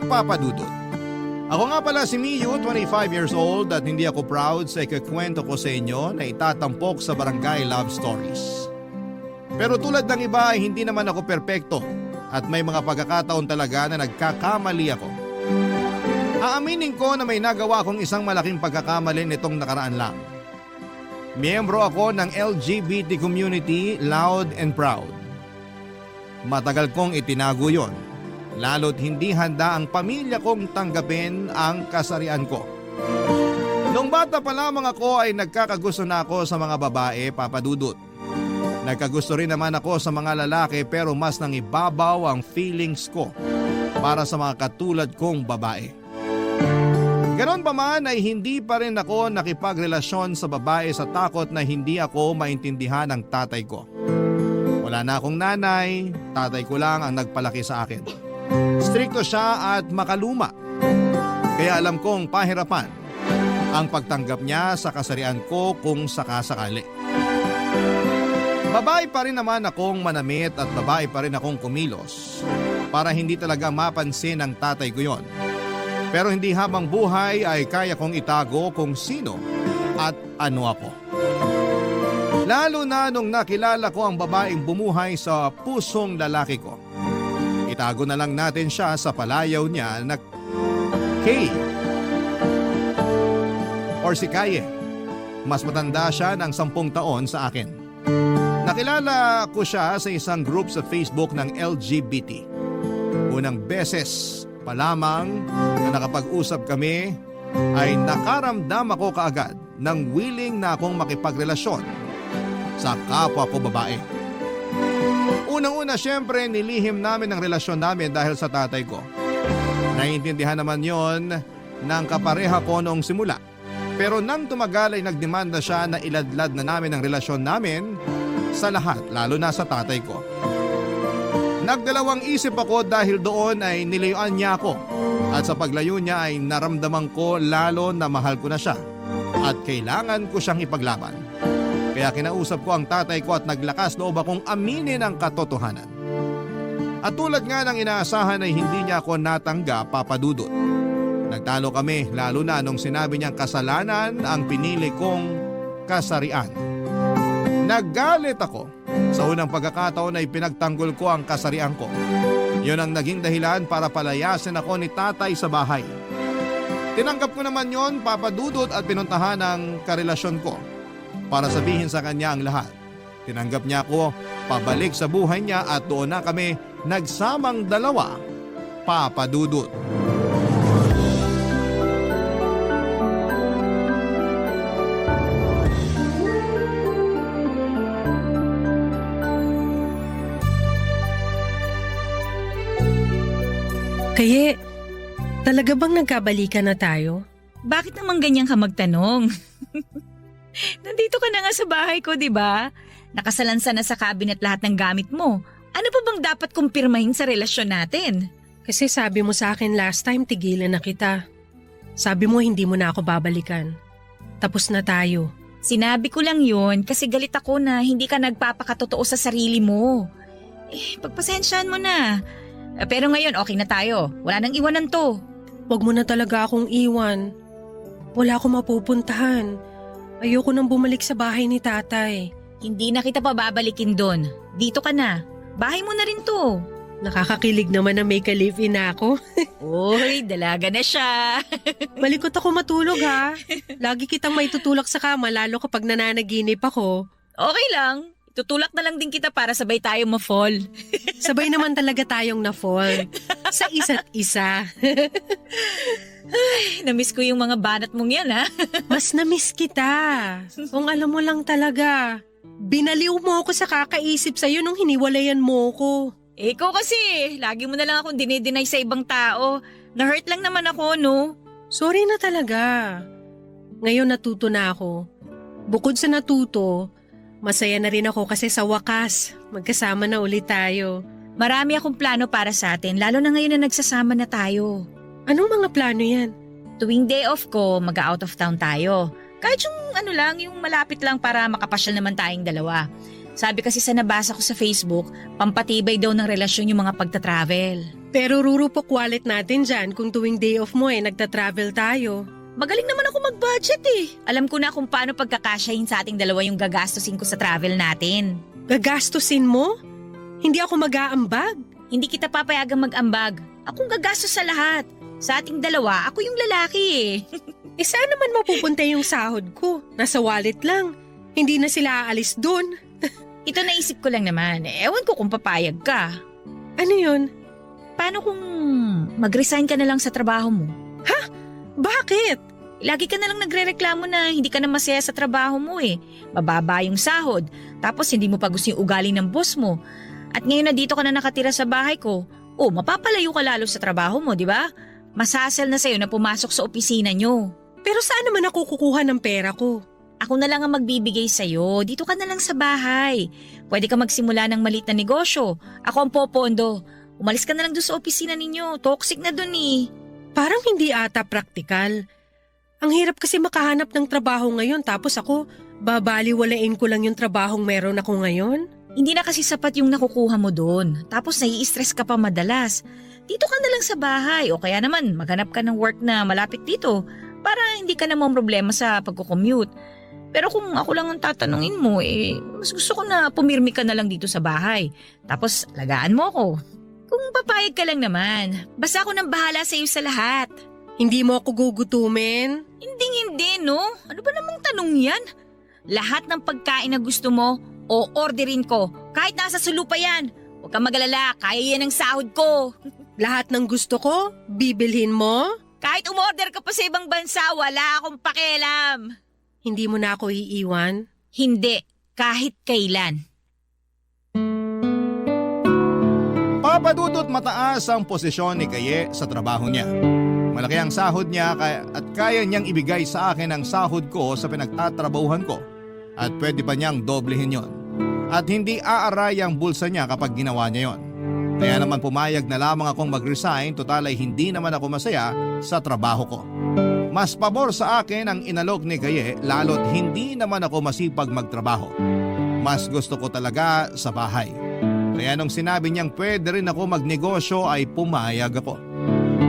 Papa Dudut. Ako nga pala si Miyu, 25 years old at hindi ako proud sa ikakwento ko sa inyo na itatampok sa Barangay Love Stories. Pero tulad ng iba ay hindi naman ako perpekto at may mga pagkakataon talaga na nagkakamali ako. Aaminin ko na may nagawa akong isang malaking pagkakamali nitong nakaraan lang. Miyembro ako ng LGBT community, loud and proud. Matagal kong itinago yon, lalo't hindi handa ang pamilya kong tanggapin ang kasarian ko. Nung bata pa lamang ako ay nagkakagusto na ako sa mga babae, Papa Dudut. Nagkagusto rin naman ako sa mga lalaki pero mas nangibabaw ang feelings ko para sa mga katulad kong babae. Ganon pa man ay hindi pa rin ako nakipagrelasyon sa babae sa takot na hindi ako maintindihan ng tatay ko. Wala na akong nanay, tatay ko lang ang nagpalaki sa akin. Strikto siya at makaluma. Kaya alam kong pahirapan ang pagtanggap niya sa kasarian ko kung sakasakali. Babae pa rin naman akong manamit at babae pa rin akong kumilos para hindi talaga mapansin ng tatay ko yon. Pero hindi habang buhay ay kaya kong itago kung sino at ano ako. Lalo na nung nakilala ko ang babaeng bumuhay sa pusong lalaki ko. Itago na lang natin siya sa palayaw niya na Kay or si Kaye. Mas matanda siya ng 10 taon sa akin. Nakilala ko siya sa isang group sa Facebook ng LGBT. Unang beses pa lamang na nakapag-usap kami ay nakaramdam ako kaagad ng willing na akong makipagrelasyon sa kapwa ko babae. Unang-una syempre nilihim namin ang relasyon namin dahil sa tatay ko. Naiintindihan naman yon ng kapareha ko noong simula. Pero nang tumagal ay nagdemanda siya na iladlad na namin ang relasyon namin sa lahat, lalo na sa tatay ko. Nagdalawang isip ako dahil doon ay nilayuan niya ako at sa paglayo niya ay naramdaman ko lalo na mahal ko na siya at kailangan ko siyang ipaglaban. Kaya kinausap ko ang tatay ko at naglakas loob akong aminin ang katotohanan. At tulad nga ng inaasahan ay hindi niya ako natanggap, Papa Dudut. Nagtalo kami lalo na nung sinabi niyang kasalanan ang pinili kong kasarian. Naggalit ako. Sa unang pagkakataon ay pinagtanggol ko ang kasarian ko. Yun ang naging dahilan para palayasin ako ni tatay sa bahay. Tinanggap ko naman yon, Papa Dudut, at pinuntahan ang karelasyon ko para sabihin sa kanya ang lahat. Tinanggap niya ako, pabalik sa buhay niya at doon na kami nagsamang dalawa, Papa Dudut. Kaye, talaga bang nagkabalikan na tayo? Bakit naman ganyan ka magtanong? Nandito ka na nga sa bahay ko, di ba? Nakasalansan na sa cabinet lahat ng gamit mo. Ano pa bang dapat kumpirmahin sa relasyon natin? Kasi sabi mo sa akin last time tigilan na kita. Sabi mo hindi mo na ako babalikan. Tapos na tayo. Sinabi ko lang yun kasi galit ako na hindi ka nagpapakatotoo sa sarili mo. Pagpasensyahan mo na. Pero ngayon okay na tayo. Wala nang iwanan to. Huwag mo na talaga akong iwan. Wala akong mapupuntahan. Ayoko nang bumalik sa bahay ni tatay. Hindi na kita pababalikin doon. Dito ka na. Bahay mo na rin to. Nakakakilig naman na may ka-live-in na ako. Uy, dalaga na siya. Malikot ako matulog ha. Lagi kitang maitutulak sa kama lalo kapag nananaginip ako. Okay lang. Tutulak na lang din kita para sabay tayo ma-fall. Sabay naman talaga tayong na-fall. Sa isa't isa. Ay, namiss ko yung mga banat mong yan, ha? Mas namiss kita. Kung alam mo lang talaga. Binaliw mo ako sa kakaisip sa'yo nung hiniwalayan mo ko. Ikaw kasi, lagi mo na lang akong dinideny sa ibang tao. Na-hurt lang naman ako, no? Sorry na talaga. Ngayon natuto na ako. Bukod sa natuto, masaya na rin ako kasi sa wakas, magkasama na ulit tayo. Marami akong plano para sa atin, lalo na ngayon na nagsasama na tayo. Anong mga plano yan? Tuwing day off ko, mag-out of town tayo. Kahit yung yung malapit lang para makapasyal naman tayong dalawa. Sabi kasi sa nabasa ko sa Facebook, pampatibay daw ng relasyon yung mga pagta-travel. Pero rurupok wallet natin dyan kung tuwing day off mo nagta-travel tayo. Magaling naman ako mag-budget eh. Alam ko na kung paano pagkakasyahin sa ating dalawa yung gagastusin ko sa travel natin. Gagastusin mo? Hindi ako mag-aambag. Hindi kita papayagang mag-ambag. Akong gagastos sa lahat. Sa ating dalawa, ako yung lalaki eh. Saan naman mapupunta yung sahod ko? Nasa wallet lang. Hindi na sila aalis dun. Ito naisip ko lang naman. Ewan ko kung papayag ka. Ano yun? Paano kung mag-resign ka na lang sa trabaho mo? Bakit? Lagi ka na lang nagrereklamo na hindi ka na masaya sa trabaho mo eh. Mababa yung sahod. Tapos hindi mo pa gusto yung ugali ng boss mo. At ngayon na dito ka na nakatira sa bahay ko, mapapalayo ka lalo sa trabaho mo, di ba? Masasel na sa'yo na pumasok sa opisina nyo. Pero saan naman ako kukuha ng pera ko? Ako na lang ang magbibigay sa'yo. Dito ka na lang sa bahay. Pwede ka magsimula ng maliit na negosyo. Ako ang popondo. Umalis ka na lang doon sa opisina ninyo. Toxic na doon eh. Parang hindi ata praktikal. Ang hirap kasi makahanap ng trabaho ngayon tapos ako, babaliwalain ko lang yung trabahong meron ako ngayon. Hindi na kasi sapat yung nakukuha mo doon. Tapos nai-stress ka pa madalas. Dito ka na lang sa bahay o kaya naman maghanap ka ng work na malapit dito para hindi ka na problema sa pagko-commute. Pero kung ako lang ang tatanungin mo, mas gusto ko na pumirmi ka na lang dito sa bahay. Tapos lagaan mo ako. Kung papayag ka lang naman, basta ako nang bahala sa iyo sa lahat. Hindi mo ako gugutumin? Hindi, no? Ano ba namang tanong yan? Lahat ng pagkain na gusto mo, o-orderin ko. Kahit nasa sulu pa yan. Huwag kang mag-alala, kaya yan ang sahod ko. Lahat ng gusto ko, bibilhin mo? Kahit umorder ka pa sa ibang bansa, wala akong pakialam. Hindi mo na ako iiwan? Hindi, kahit kailan. Papadudot mataas ang posisyon ni Kaye sa trabaho niya. Malaki ang sahod niya at kaya niyang ibigay sa akin ang sahod ko sa pinagtatrabahuhan ko. At pwede pa niyang doblehin yon. At hindi aaray ang bulsa niya kapag ginawa niya yon. Kaya naman pumayag na lamang akong mag-resign, total ay hindi naman ako masaya sa trabaho ko. Mas pabor sa akin ang inalok ni Kaye lalo't hindi naman ako masipag magtrabaho. Mas gusto ko talaga sa bahay. Kaya nung sinabi niyang pwede rin ako magnegosyo ay pumayag ako.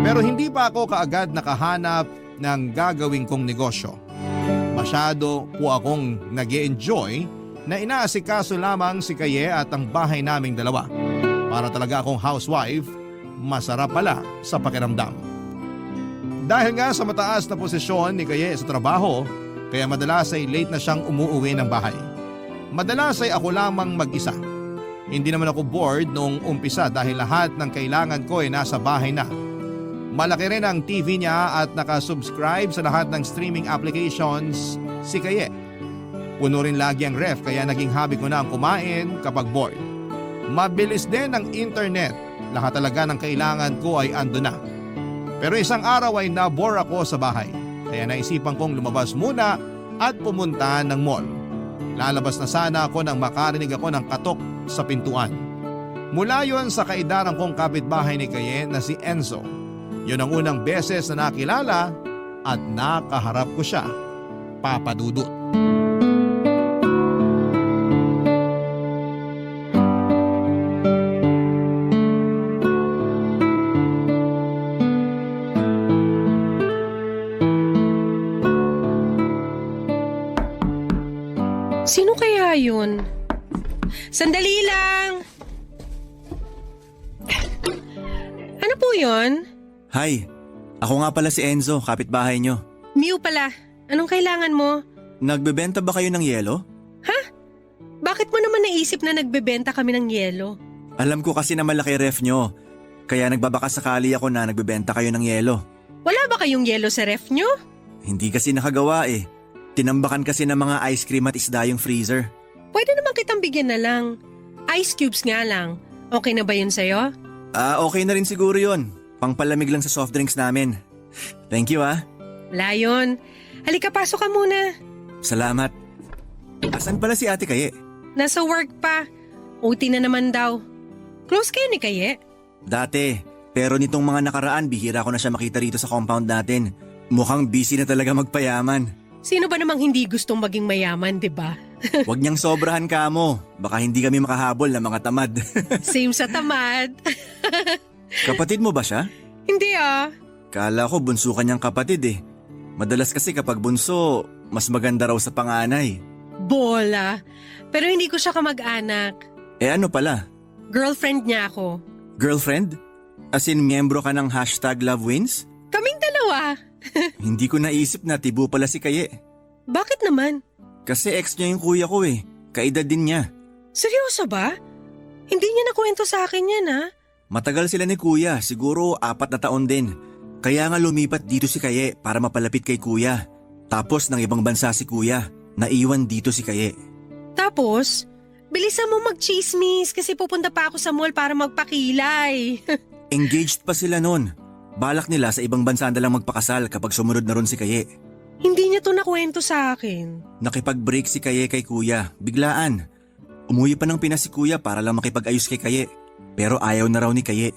Pero hindi pa ako kaagad nakahanap ng gagawin kong negosyo. Masyado po akong nag-e-enjoy na inaasikaso lamang si Kaye at ang bahay naming dalawa. Para talaga akong housewife, masarap pala sa pakiramdam. Dahil nga sa mataas na posisyon ni Kaye sa trabaho, kaya madalas ay late na siyang umuuwi ng bahay. Madalas ay ako lamang mag-isa. Hindi naman ako bored noong umpisa dahil lahat ng kailangan ko ay nasa bahay na. Malaki rin ang TV niya at nakasubscribe sa lahat ng streaming applications si Kaye. Puno rin lagi ang ref kaya naging hobby ko na ang kumain kapag bored. Mabilis din ang internet. Lahat talaga ng kailangan ko ay ando na. Pero isang araw ay nabore ako sa bahay. Kaya naisipan kong lumabas muna at pumunta ng mall. Lalabas na sana ako nang makarinig ako ng katok sa pintuan. Mula yon sa kaidaran kong kapitbahay ni Kaye na si Enzo. Yun ang unang beses na nakilala at nakaharap ko siya. Papadudot. Sino kaya yun? Sandali lang! Ano po yun? Hi, ako nga pala si Enzo, kapitbahay nyo. Mew pala. Anong kailangan mo? Nagbebenta ba kayo ng yelo? Bakit mo naman naisip na nagbebenta kami ng yelo? Alam ko kasi na malaki ref nyo, kaya nagbabaka sakali ako na nagbebenta kayo ng yelo. Wala ba kayong yelo sa ref nyo? Hindi kasi nakagawa eh. Tinambakan kasi ng mga ice cream at isda yung freezer. Pwede naman kitang bigyan na lang. Ice cubes nga lang. Okay na ba yun sa'yo? Okay na rin siguro yun. Pangpalamig lang sa soft drinks namin. Thank you ah. Wala yun. Halika, pasok ka muna. Salamat. Asan pala si Ate Kaye? Nasa work pa. OT na naman daw. Close kayo ni Kaye? Dati, pero nitong mga nakaraan bihira ko na siya makita rito sa compound natin. Mukhang busy na talaga magpayaman. Sino ba namang hindi gustong maging mayaman, di ba? Huwag niyang sobrahan ka mo. Baka hindi kami makahabol ng mga tamad. Same sa tamad. Kapatid mo ba siya? Hindi ah. Kala ko bunso kanyang kapatid eh. Madalas kasi kapag bunso, mas maganda raw sa panganay. Bola. Pero hindi ko siya kamag-anak. Eh ano pala? Girlfriend niya ako. Girlfriend? As in miyembro ka ng #LoveWins? Kaming dalawa. Hindi ko naisip na tibo pala si Kaye. Bakit naman? Kasi ex niya yung kuya ko eh. Kaedad din niya. Seryoso ba? Hindi niya nakwento sa akin yan ha? Matagal sila ni kuya, siguro 4 na taon din. Kaya nga lumipat dito si Kaye para mapalapit kay kuya. Tapos ng ibang bansa si kuya, naiwan dito si Kaye. Tapos, bilisan mo mag-chismis kasi pupunta pa ako sa mall para magpakilay. Engaged pa sila nun. Balak nila sa ibang bansa na lang magpakasal kapag sumunod na ron si Kaye. Hindi niya to nakwento sa akin. Nakipag-break si Kaye kay kuya, biglaan. Umuwi pa ng Pinas si kuya para lang makipag-ayos kay Kaye. Pero ayaw na raw ni Kaye.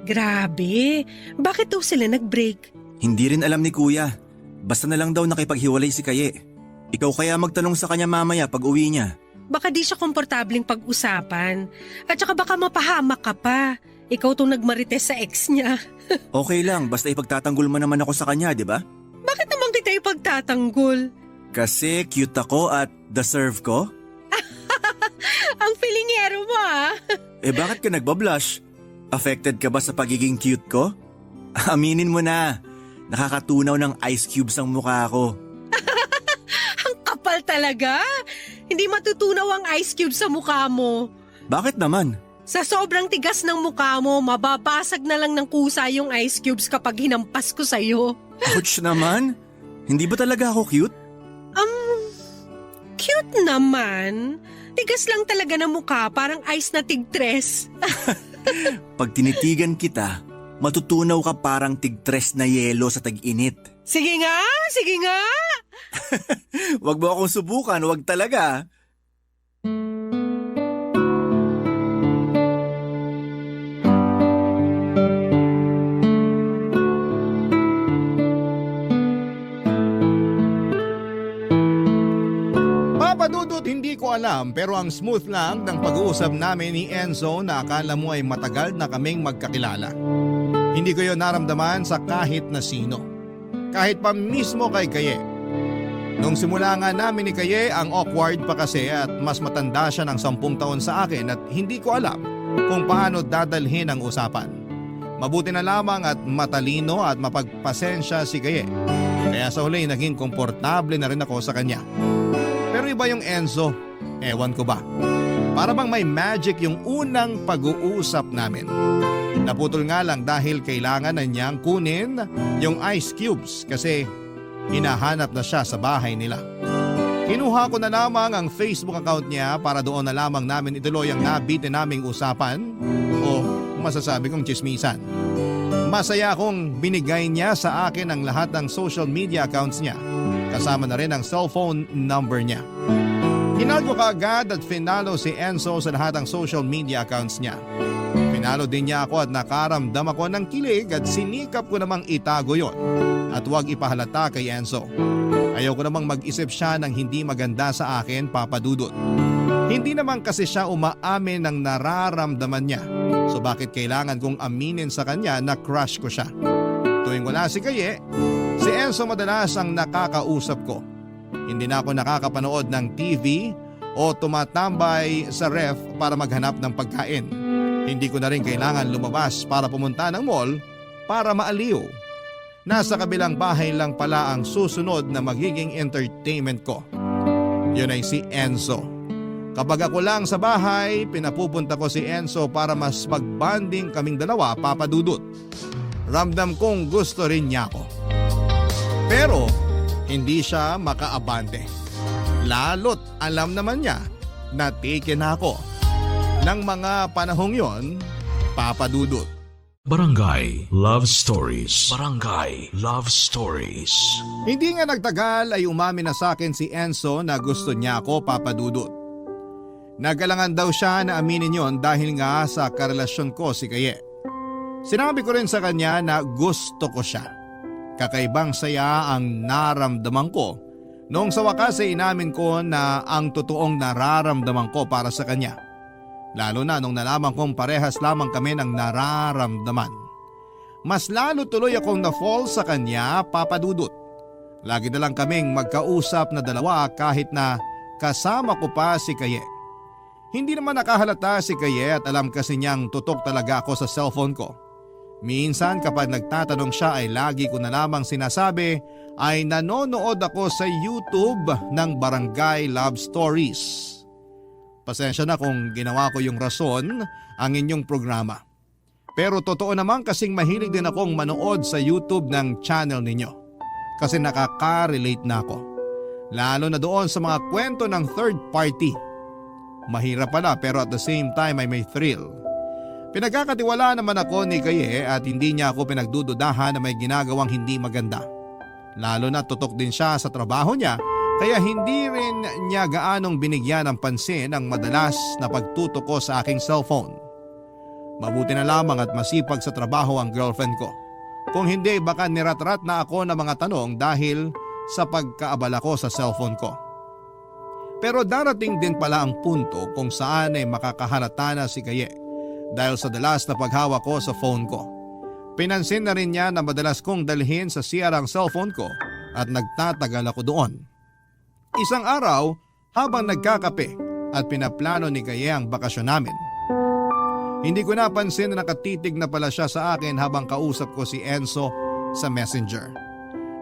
Grabe, bakit daw sila nag-break? Hindi rin alam ni kuya. Basta na lang daw nakipaghiwalay si Kaye. Ikaw kaya magtanong sa kanya mamaya pag uwi niya. Baka di siya komportabling pag-usapan. At saka baka mapahamak ka pa. Ikaw tong nagmarites sa ex niya. Okay lang, basta ipagtatanggol mo naman ako sa kanya, di ba? Bakit naman kita ipagtatanggol? Kasi cute ako at deserve ko? Ang pilingero mo ah. Eh bakit ka nagbablush? Affected ka ba sa pagiging cute ko? Aminin mo na, nakakatunaw ng ice cubes ang mukha ko. Ang kapal talaga. Hindi matutunaw ang ice cube sa mukha mo. Bakit naman? Sa sobrang tigas ng mukha mo, mababasag na lang ng kusa yung ice cubes kapag hinampas ko sa'yo. Ouch naman. Hindi ba talaga ako cute? Cute naman. Tigas lang talaga ng mukha, parang ice na tigtres. Pag tinitigan kita, matutunaw ka parang tigtres na yelo sa tag-init. Sige nga, sige nga. Wag mo akong subukan, wag talaga. Papadudot, hindi ko alam pero ang smooth lang ng pag-uusap namin ni Enzo na akala mo ay matagal na kaming magkakilala. Hindi ko yon naramdaman sa kahit na sino. Kahit pa mismo kay Kaye. Nung simula nga namin ni Kaye, ang awkward pa kasi at mas matanda siya ng 10 taon sa akin at hindi ko alam kung paano dadalhin ang usapan. Mabuti na lamang at matalino at mapagpasensya si Kaye. Kaya sa huli naging komportable na rin ako sa kanya. Pero iba yung Enzo, ewan ko ba. Para bang may magic yung unang pag-uusap namin. Naputol nga lang dahil kailangan na niyang kunin yung ice cubes kasi hinahanap na siya sa bahay nila. Kinuha ko na lamang ang Facebook account niya para doon na lamang namin ituloy ang nabitin naming usapan o masasabi kong chismisan. Masaya akong binigay niya sa akin ang lahat ng social media accounts niya. Kasama na rin ang cellphone number niya. Hinal ko kaagad at finalo si Enzo sa lahat ng social media accounts niya. Finalo din niya ako at nakaramdam ako ng kilig at sinikap ko namang itago yon at huwag ipahalata kay Enzo. Ayaw ko namang mag-isip siya ng hindi maganda sa akin, Papa Dudut. Hindi naman kasi siya umaamin ng nararamdaman niya. So bakit kailangan kong aminin sa kanya na crush ko siya? Tuwing wala si Kaye, si Enzo madalas ang nakakausap ko. Hindi na ako nakakapanood ng TV o tumatambay sa ref para maghanap ng pagkain. Hindi ko na rin kailangan lumabas para pumunta ng mall para maaliw. Nasa kabilang bahay lang pala ang susunod na magiging entertainment ko. Yun ay si Enzo. Kapag ako lang sa bahay, pinapupunta ko si Enzo para mas magbanding kaming dalawa, Papa Dudut. Ramdam kong gusto rin niya ako. Pero hindi siya makaabante. Lalo't alam naman niya na taken ako. Nang mga panahong yon, Papa Dudut. Barangay Love Stories. Barangay Love Stories. Hindi nga nagtagal ay umamin na sa akin si Enzo na gusto niya ako, Papa Dudut. Nagalangan daw siya na aminin yon dahil nga sa karelasyon ko si Kaye. Sinabi ko rin sa kanya na gusto ko siya. Kakaibang saya ang naramdaman ko noong sa wakas ay inamin ko na ang totoong nararamdaman ko para sa kanya. Lalo na nung nalaman kong parehas lamang kami ng nararamdaman. Mas lalo tuloy akong na-fall sa kanya, Papa Dudut. Lagi na lang kaming magkausap na dalawa kahit na kasama ko pa si Kaye. Hindi naman nakahalata si Kaye at alam kasi niyang tutok talaga ako sa cellphone ko. Minsan kapag nagtatanong siya ay lagi ko na lamang sinasabi ay nanonood ako sa YouTube ng Barangay Love Stories. Pasensya na kung ginawa ko yung rason ang inyong programa. Pero totoo naman kasing mahilig din akong manood sa YouTube ng channel ninyo. Kasi nakaka-relate na ako. Lalo na doon sa mga kwento ng third party. Mahirap pala pero at the same time ay may thrill. Pinagkakatiwala naman ako ni Kaye at hindi niya ako pinagdududahan na may ginagawang hindi maganda. Lalo na tutok din siya sa trabaho niya kaya hindi rin niya gaanong binigyan ng pansin ang madalas na pagtutok ko sa aking cellphone. Mabuti na lamang at masipag sa trabaho ang girlfriend ko. Kung hindi baka niratrat na ako ng mga tanong dahil sa pagkaabala ko sa cellphone ko. Pero darating din pala ang punto kung saan ay makakahalata na si Kaye dahil sa dalas na paghawak ko sa phone ko. Pinansin na rin niya na madalas kong dalhin sa CR ang cellphone ko at nagtatagal ako doon. Isang araw habang nagkakape at pinaplano ni Kaye ang bakasyon namin. Hindi ko napansin na nakatitig na pala siya sa akin habang kausap ko si Enzo sa Messenger.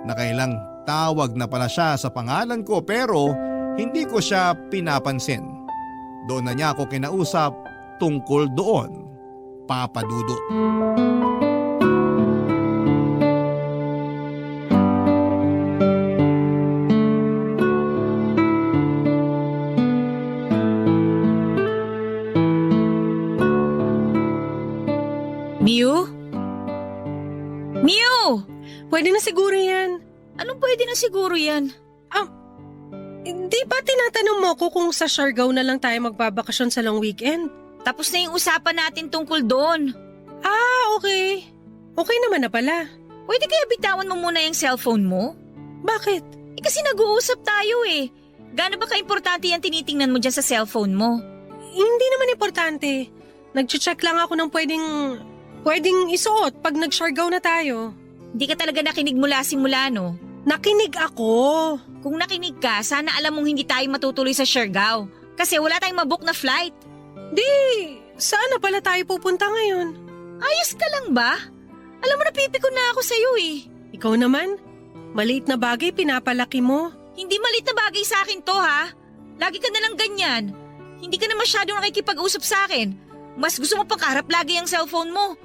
Nakailang tawag na pala siya sa pangalan ko pero hindi ko siya pinapansin. Doon na niya ako kinausap tungkol doon, Papa Dudut. Miu? Miu! Pwede na siguro yan. Anong pwede na siguro yan? Di ba tinatanong mo ko kung sa Siargao na lang tayo magbabakasyon sa long weekend? Tapos na yung usapan natin tungkol doon. Okay. Okay naman na pala. Pwede kaya bitawan mo muna yung cellphone mo? Bakit? Kasi nag-uusap tayo eh. Gaano ba ka-importante yung tinitingnan mo dyan sa cellphone mo? Hindi naman importante. Nag-check lang ako ng pwedeng isuot pag nag-Siargao na tayo. Hindi ka talaga nakinig mula simula, no? Nakinig ako. Kung nakinig ka, sana alam mong hindi tayo matutuloy sa Siargao. Kasi wala tayong mabook na flight. Saan na pala tayo pupunta ngayon? Ayos ka lang ba? Alam mo, napipikon na ako sa'yo eh. Ikaw naman? Maliit na bagay pinapalaki mo. Hindi maliit na bagay sa akin to ha. Lagi ka nalang ganyan. Hindi ka na masyadong nakikipag-usap sa akin. Mas gusto mo pang kaharap lagi ang cellphone mo.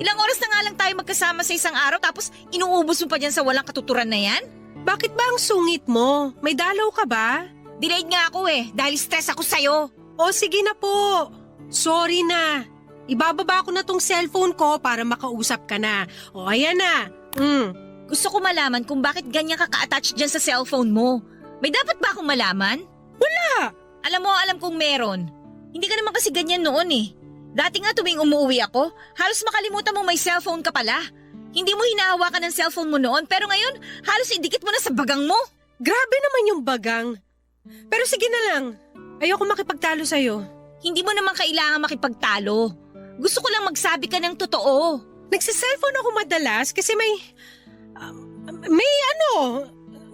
Ilang oras na nga lang tayo magkasama sa isang araw tapos inuubos mo pa dyan sa walang katuturan na yan? Bakit ba ang sungit mo? May dalaw ka ba? Delayed nga ako eh dahil stress ako sa'yo. O sige na po. Sorry na. Ibababa ko na tong cellphone ko para makausap ka na. O ayan na. Gusto ko malaman kung bakit ganyan ka ka-attach dyan sa cellphone mo. May dapat ba akong malaman? Wala. Alam kong meron. Hindi ka naman kasi ganyan noon eh. Dati nga tuwing umuwi ako, halos makalimutan mo may cellphone ka pala. Hindi mo hinahawakan ng cellphone mo noon pero ngayon halos idikit mo na sa bagang mo. Grabe naman yung bagang. Pero sige na lang. Ayoko makipagtalo sa'yo. Hindi mo naman kailangan makipagtalo. Gusto ko lang magsabi ka ng totoo. Nagsiselfone ako madalas kasi may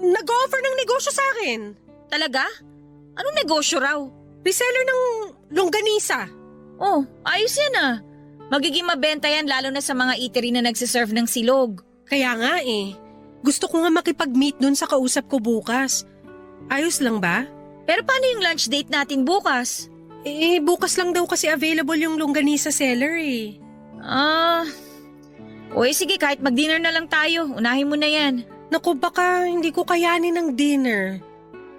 nag-offer ng negosyo sa akin. Talaga? Anong negosyo raw? Reseller ng longganisa. Oh, ayos yan ah. Magiging mabenta yan lalo na sa mga eatery na nagsiserve ng silog. Kaya nga eh. Gusto ko nga makipag-meet dun sa kausap ko bukas. Ayos lang ba? Pero paano yung lunch date natin bukas? Bukas lang daw kasi available yung longganisa seller eh. Sige kahit mag-dinner na lang tayo. Unahin mo na yan. Naku, baka hindi ko kayanin ng dinner.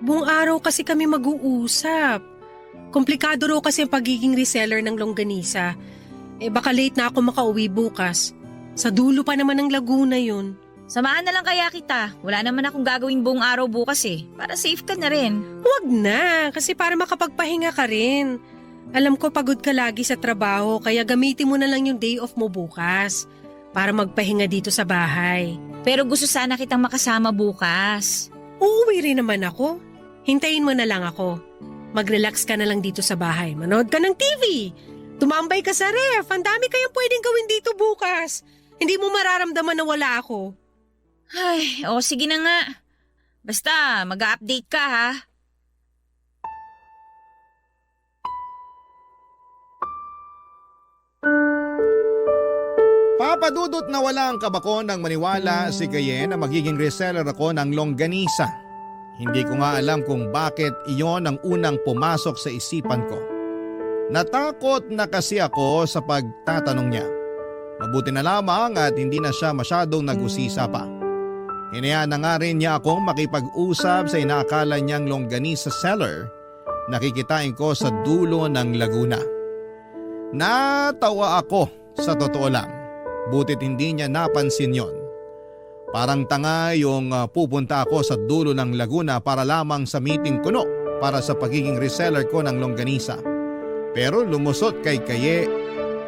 Buong araw kasi kami mag-uusap. Komplikado raw kasi ang pagiging reseller ng longganisa. Baka late na ako makauwi bukas. Sa dulo pa naman ng Laguna yun. Samahan na lang kaya kita. Wala naman akong gagawin buong araw bukas eh. Para safe ka na rin. Huwag na, kasi para makapagpahinga ka rin. Alam ko pagod ka lagi sa trabaho, kaya gamitin mo na lang yung day off mo bukas. Para magpahinga dito sa bahay. Pero gusto sana kitang makasama bukas. Uuwi rin naman ako. Hintayin mo na lang ako. Mag-relax ka na lang dito sa bahay. Manood ka ng TV. Tumambay ka sa ref. Ang dami kayang pwedeng gawin dito bukas. Hindi mo mararamdaman na wala ako. Ay, sige na nga. Basta, mag-update ka ha. Papadudot na wala ang kabako nang maniwala si Kaye na magiging reseller ako ng longganisa. Hindi ko nga alam kung bakit iyon ang unang pumasok sa isipan ko. Natakot na kasi ako sa pagtatanong niya. Mabuti na lamang at hindi na siya masyadong nag-usisa pa. Hinayaan na nga rin niya akong makipag-usap sa inaakala niyang longganisa seller na kikitain ko sa dulo ng Laguna. Natawa ako sa totoo lang. Butit hindi niya napansin yon. Parang tanga yung pupunta ako sa dulo ng Laguna para lamang sa meeting kuno para sa pagiging reseller ko ng longganisa. Pero lumusot kay Kaye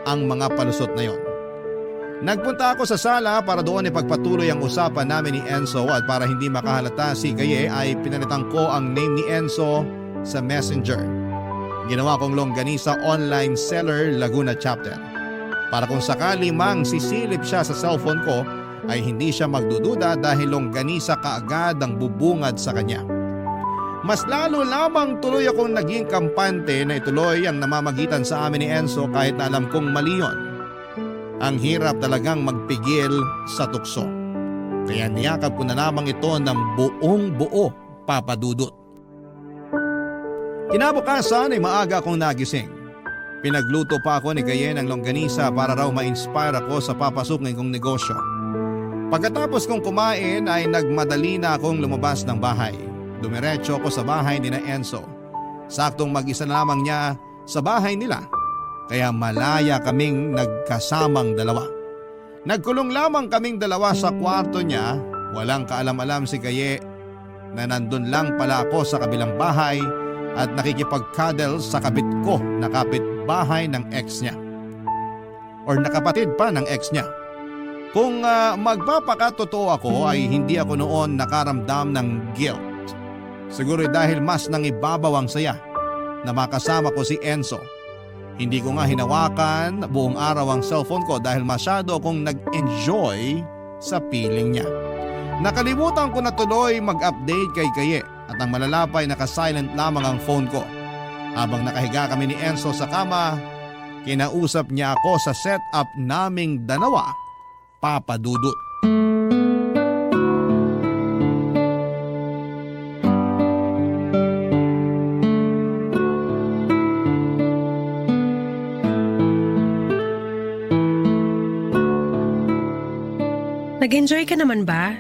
ang mga palusot na yon. Nagpunta ako sa sala para doon ipagpatuloy ang usapan namin ni Enzo at para hindi makahalata si Kaye ay pinalitan ko ang name ni Enzo sa Messenger. Ginawa kong longganisa online seller Laguna chapter. Para kung sakali mang sisilip siya sa cellphone ko ay hindi siya magdududa dahil longganisa kaagad ang bubungad sa kanya. Mas lalo lamang tuloy akong naging kampante na ituloy ang namamagitan sa amin ni Enzo kahit na alam kong mali yun. Ang hirap talagang magpigil sa tukso. Kaya niyakap ko na lamang ito ng buong buo, Papa Dudut. Kinabukasan ay maaga akong nagising. Pinagluto pa ako ni Kaye ng longganisa para raw ma-inspire ako sa papasukin kong negosyo. Pagkatapos kong kumain ay nagmadali na akong lumabas ng bahay. Dumiretso ako sa bahay ni na Enzo. Saktong mag-isa na lamang niya sa bahay nila. Kaya malaya kaming nagkasamang dalawa. Nagkulong lamang kaming dalawa sa kwarto niya. Walang kaalam-alam si Kaye na nandun lang pala ako sa kabilang bahay at nakikipag-cuddle sa kabit ko na kapitbahay ng ex niya. Or nakapatid pa ng ex niya. Kung magpapakatotoo ako ay hindi ako noon nakaramdam ng guilt. Siguro dahil mas nangibabaw ang saya na makasama ko si Enzo. Hindi ko nga hinawakan buong araw ang cellphone ko dahil masyado akong nag-enjoy sa piling niya. Nakalimutan ko na tuloy mag-update kay Kaye at ang malalapay naka-silent lamang ang phone ko. Habang nakahiga kami ni Enzo sa kama, kinausap niya ako sa setup naming dalawa, Papa Dudut. Nag-enjoy ka naman ba?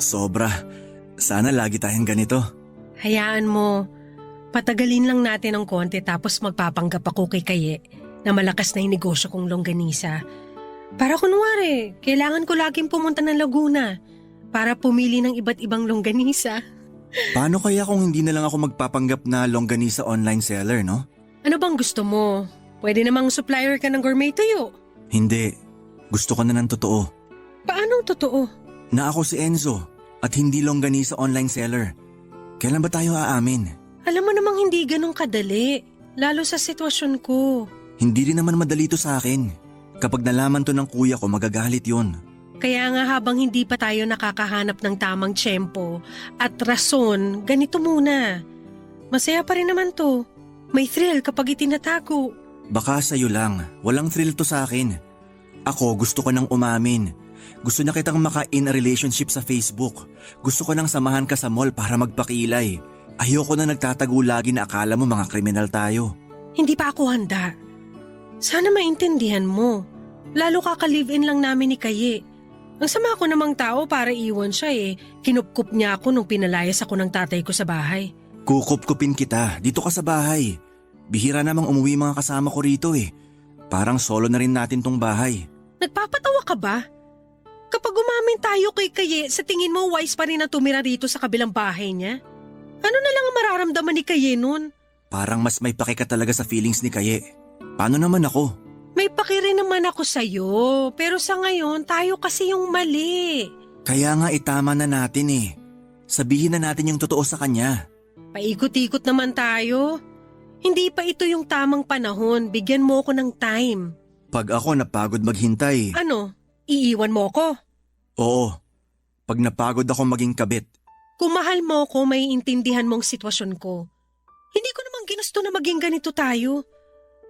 Sobra. Sana lagi tayong ganito. Hayaan mo. Patagalin lang natin ng konti tapos magpapanggap ako kay Kaye na malakas na yung negosyo kong longganisa. Para kunwari, kailangan ko laging pumunta ng Laguna para pumili ng iba't ibang longganisa. Paano kaya kung hindi na lang ako magpapanggap na longganisa online seller, no? Ano bang gusto mo? Pwede namang supplier ka ng gourmet tuyo. Hindi. Gusto ko na ng totoo. Paanong totoo? Na ako si Enzo at hindi longganisa online seller. Kailan ba tayo aamin? Alam mo namang hindi ganun kadali. Lalo sa sitwasyon ko. Hindi rin naman madali to sa akin. Kapag nalaman to ng kuya ko, magagalit yon. Kaya nga habang hindi pa tayo nakakahanap ng tamang tiyempo at rason, ganito muna. Masaya pa rin naman to. May thrill kapag itinatago. Baka sa'yo lang. Walang thrill to sa akin. Ako gusto ko nang umamin. Gusto na kitang maka-in a relationship sa Facebook. Gusto ko nang samahan ka sa mall para magpakilay. Ayoko na nagtatago lagi na akala mo mga kriminal tayo. Hindi pa ako handa. Sana maintindihan mo. Lalo kaka-live-in lang namin ni Kaye. Ang sama ko namang tao para iwan siya eh. Kinupkup niya ako nung pinalayas ako ng tatay ko sa bahay. Kukup-kupin kita. Dito ka sa bahay. Bihira namang umuwi mga kasama ko rito eh. Parang solo na rin natin tong bahay. Nagpapatawa ka ba? Kapag umamin tayo kay Kaye, sa tingin mo wise pa rin na tumira rito sa kabilang bahay niya? Ano na lang ang mararamdaman ni Kaye nun? Parang mas may pake ka talaga sa feelings ni Kaye. Paano naman ako? May paki rin naman ako sa'yo, pero sa ngayon tayo kasi yung mali. Kaya nga itama na natin eh. Sabihin na natin yung totoo sa kanya. Paikot-ikot naman tayo. Hindi pa ito yung tamang panahon. Bigyan mo ko ng time. Pag ako napagod maghintay, Ano? Iiwan mo ko? oo. Pag napagod ako maging kabit, Kung mahal mo ko, may intindihan mong sitwasyon ko. Hindi ko naman ginusto na maging ganito tayo.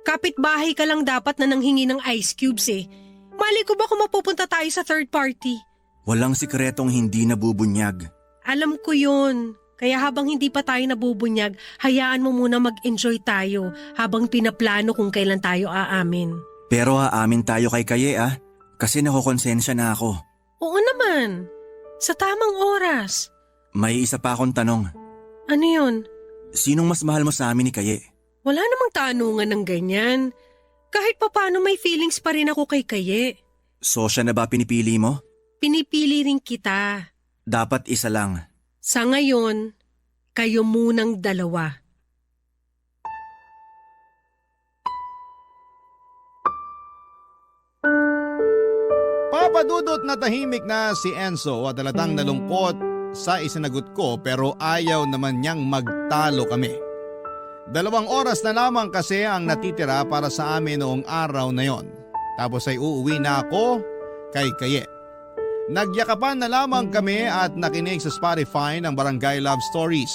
Kapitbahay ka lang dapat na nanghingi ng ice cubes eh. Mali ko ba kung mapupunta tayo sa third party? walang sikretong hindi nabubunyag. Alam ko yun. Kaya habang hindi pa tayo nabubunyag, hayaan mo muna mag-enjoy tayo habang pinaplano kung kailan tayo aamin. Pero aamin tayo kay Kaye kasi nakokonsensya na ako. Oo naman. Sa tamang oras. May isa pa akong tanong. Ano yun? Sinong mas mahal mo sa amin ni Kaye? Wala namang tanungan ng ganyan. Kahit papano may feelings pa rin ako kay Kaye. So siya na ba pinipili mo? Pinipili rin kita. Dapat isa lang. Sa ngayon, kayo munang dalawa. Papadudot na tahimik na si Enzo at halatang nalungkot sa isinagot ko pero ayaw naman niyang magtalo kami. 2 oras na lamang kasi ang natitira para sa amin noong araw na yon. Tapos ay uuwi na ako kay Kaye. Nagyakapan na lamang kami at nakinig sa Spotify ng Barangay Love Stories.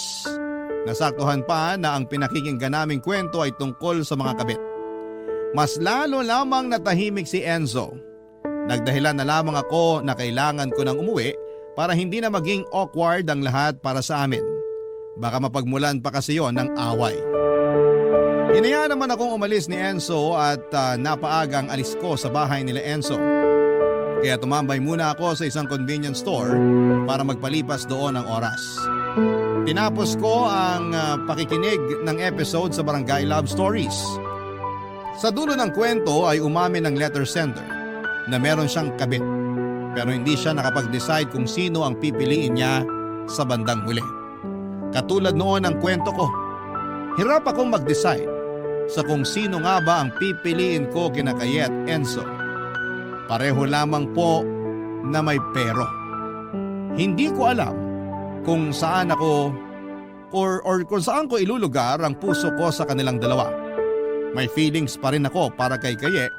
Nasaktuhan pa na ang pinakikinggan naming kwento ay tungkol sa mga kabit. Mas lalo lamang natahimik si Enzo. Nagdahilan na lamang ako na kailangan ko nang umuwi para hindi na maging awkward ang lahat para sa amin. Baka mapagmulan pa kasi yon ng away. Hinayaan naman akong umalis ni Enzo at napaagang alis ko sa bahay nila Enzo. Kaya tumambay muna ako sa isang convenience store para magpalipas doon ng oras. Tinapos ko ang pakikinig ng episode sa Barangay Love Stories. Sa dulo ng kwento ay umamin ng letter sender na meron siyang kabit pero hindi siya nakapag-decide kung sino ang pipiliin niya sa bandang huli. Katulad noon ang kwento ko, hirap akong mag-decide sa kung sino nga ba ang pipiliin ko kina Kaye at Enzo. Pareho lamang po na may pero. Hindi ko alam kung saan ako or kung saan ko ilulugar ang puso ko sa kanilang dalawa. May feelings pa rin ako para kay Kaye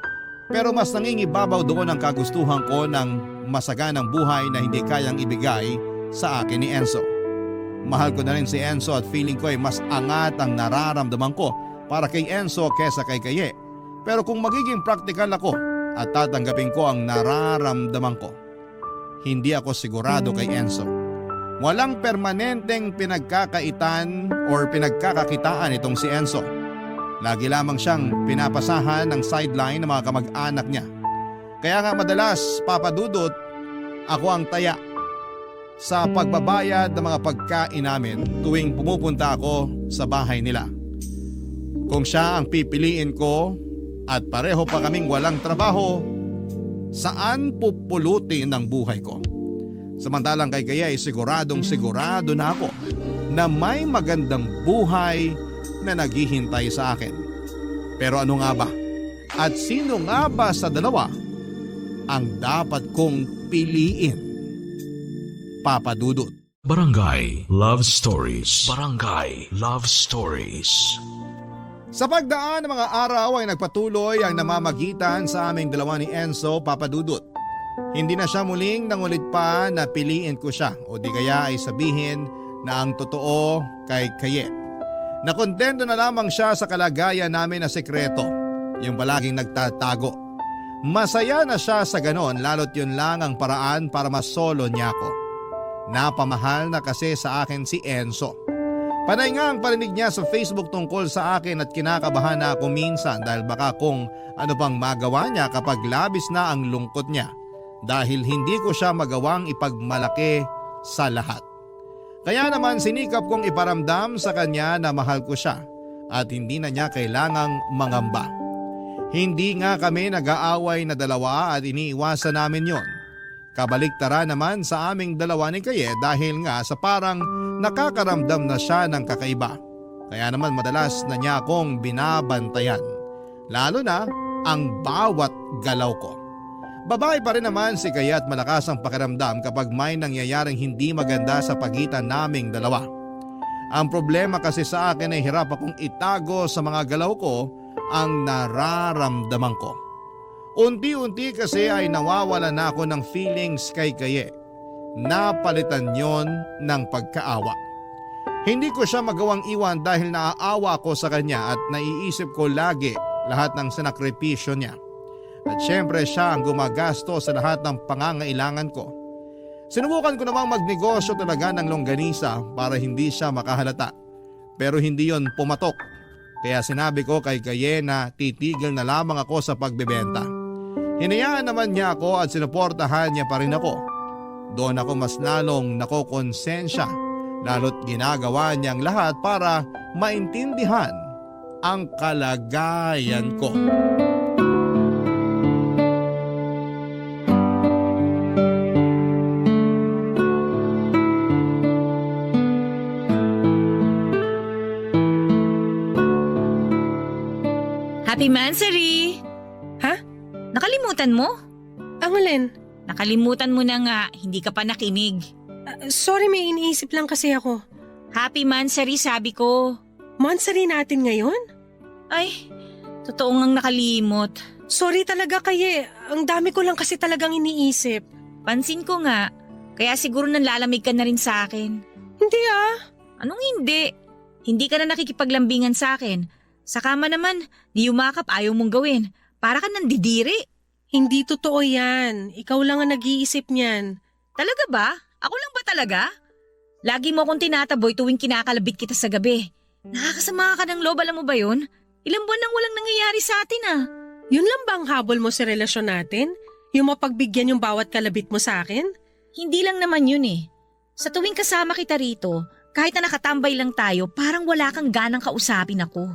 pero mas nangingibabaw doon ang kagustuhan ko ng masaganang buhay na hindi kayang ibigay sa akin ni Enzo. Mahal ko na rin si Enzo at feeling ko ay mas angat ang nararamdaman ko para kay Enzo kesa kay Kaye. Pero kung magiging practical ako at tatanggapin ko ang nararamdaman ko, hindi ako sigurado kay Enzo. Walang permanenteng pinagkakaitan or pinagkakakitaan itong si Enzo. Lagi lamang siyang pinapasahan ng sideline ng mga kamag-anak niya. Kaya nga madalas, papadudot, ako ang taya sa pagbabayad ng mga pagkain namin tuwing pumupunta ako sa bahay nila. Kung siya ang pipiliin ko at pareho pa kaming walang trabaho, saan pupulutin ang buhay ko? Samantalang kay Kaye ay sigurado na ako na may magandang buhay na naghihintay sa akin. Pero ano nga ba? At sino nga ba sa dalawa ang dapat kong piliin? Papadudot. Barangay Love Stories. Barangay Love Stories. Sa pagdaan ng mga araw ay nagpatuloy ang namamagitan sa aming dalawa ni Enzo, Papadudot. Hindi na siya muling nangulit pa na piliin ko siya o di kaya ay sabihin na ang totoo kay Kaye. Nakontento na lamang siya sa kalagayan namin na sekreto, yung palaging nagtatago. Masaya na siya sa ganon lalo't yun lang ang paraan para masolo niya ako. Napamahal na kasi sa akin si Enzo. Panay nga ang parinig niya sa Facebook tungkol sa akin at kinakabahan na ako minsan dahil baka kung ano pang magawa niya kapag labis na ang lungkot niya dahil hindi ko siya magawang ipagmalaki sa lahat. Kaya naman sinikap kong iparamdam sa kanya na mahal ko siya at hindi na niya kailangang mangamba. Hindi nga kami nag-aaway na dalawa at iniiwasan namin yon. Kabaliktaran naman sa aming dalawa ni Kaye dahil nga sa parang nakakaramdam na siya ng kakaiba. Kaya naman madalas na niya akong binabantayan. Lalo na ang bawat galaw ko. Babae pa rin naman si Kaye at malakas ang pakiramdam kapag may nangyayaring hindi maganda sa pagitan naming dalawa. Ang problema kasi sa akin ay hirap akong itago sa mga galaw ko ang nararamdaman ko. Unti-unti kasi ay nawawala na ako ng feelings kay Kaye. Napalitan yon ng pagkaawa. Hindi ko siya magawang iwan dahil naaawa ko sa kanya at naiisip ko lagi lahat ng sinakripisyo niya. At syempre siya ang gumagasto sa lahat ng pangangailangan ko. Sinubukan ko namang magnegosyo talaga ng longganisa para hindi siya makahalata. Pero hindi yon pumatok. Kaya sinabi ko kay Kaye na titigil na lamang ako sa pagbebenta. Hinayaan naman niya ako at sinuportahan niya pa rin ako. Doon ako mas lalong nakokonsensya, lalo't ginagawa niyang lahat para maintindihan ang kalagayan ko. Happy Mansary! Ha? Nakalimutan mo? Ang alin? Nakalimutan mo na nga, hindi ka pa nakinig. Sorry, may iniisip lang kasi ako. Happy Mansary, sabi ko. Mansari natin ngayon? Ay, totoo ngang nakalimot. Sorry talaga Kaye, ang dami ko lang kasi talagang iniisip. Pansin ko nga, kaya siguro nanlalamig ka na rin sa akin. Hindi ah. Anong hindi? Hindi ka na nakikipaglambingan sa akin. Sa kama naman, di umakap ayaw mong gawin. Para ka nandidiri. Hindi totoo yan. Ikaw lang ang nag-iisip niyan. Talaga ba? Ako lang ba talaga? Lagi mo akong tinataboy tuwing kinakalabit kita sa gabi. Nakakasama ka ng loob, alam mo ba yun? Ilang buwan nang walang nangyayari sa atin ah. Yun lang ba ang habol mo sa relasyon natin? Yung mapagbigyan yung bawat kalabit mo sa akin? Hindi lang naman yun eh. Sa tuwing kasama kita rito, kahit na nakatambay lang tayo, parang wala kang ganang kausapin ako.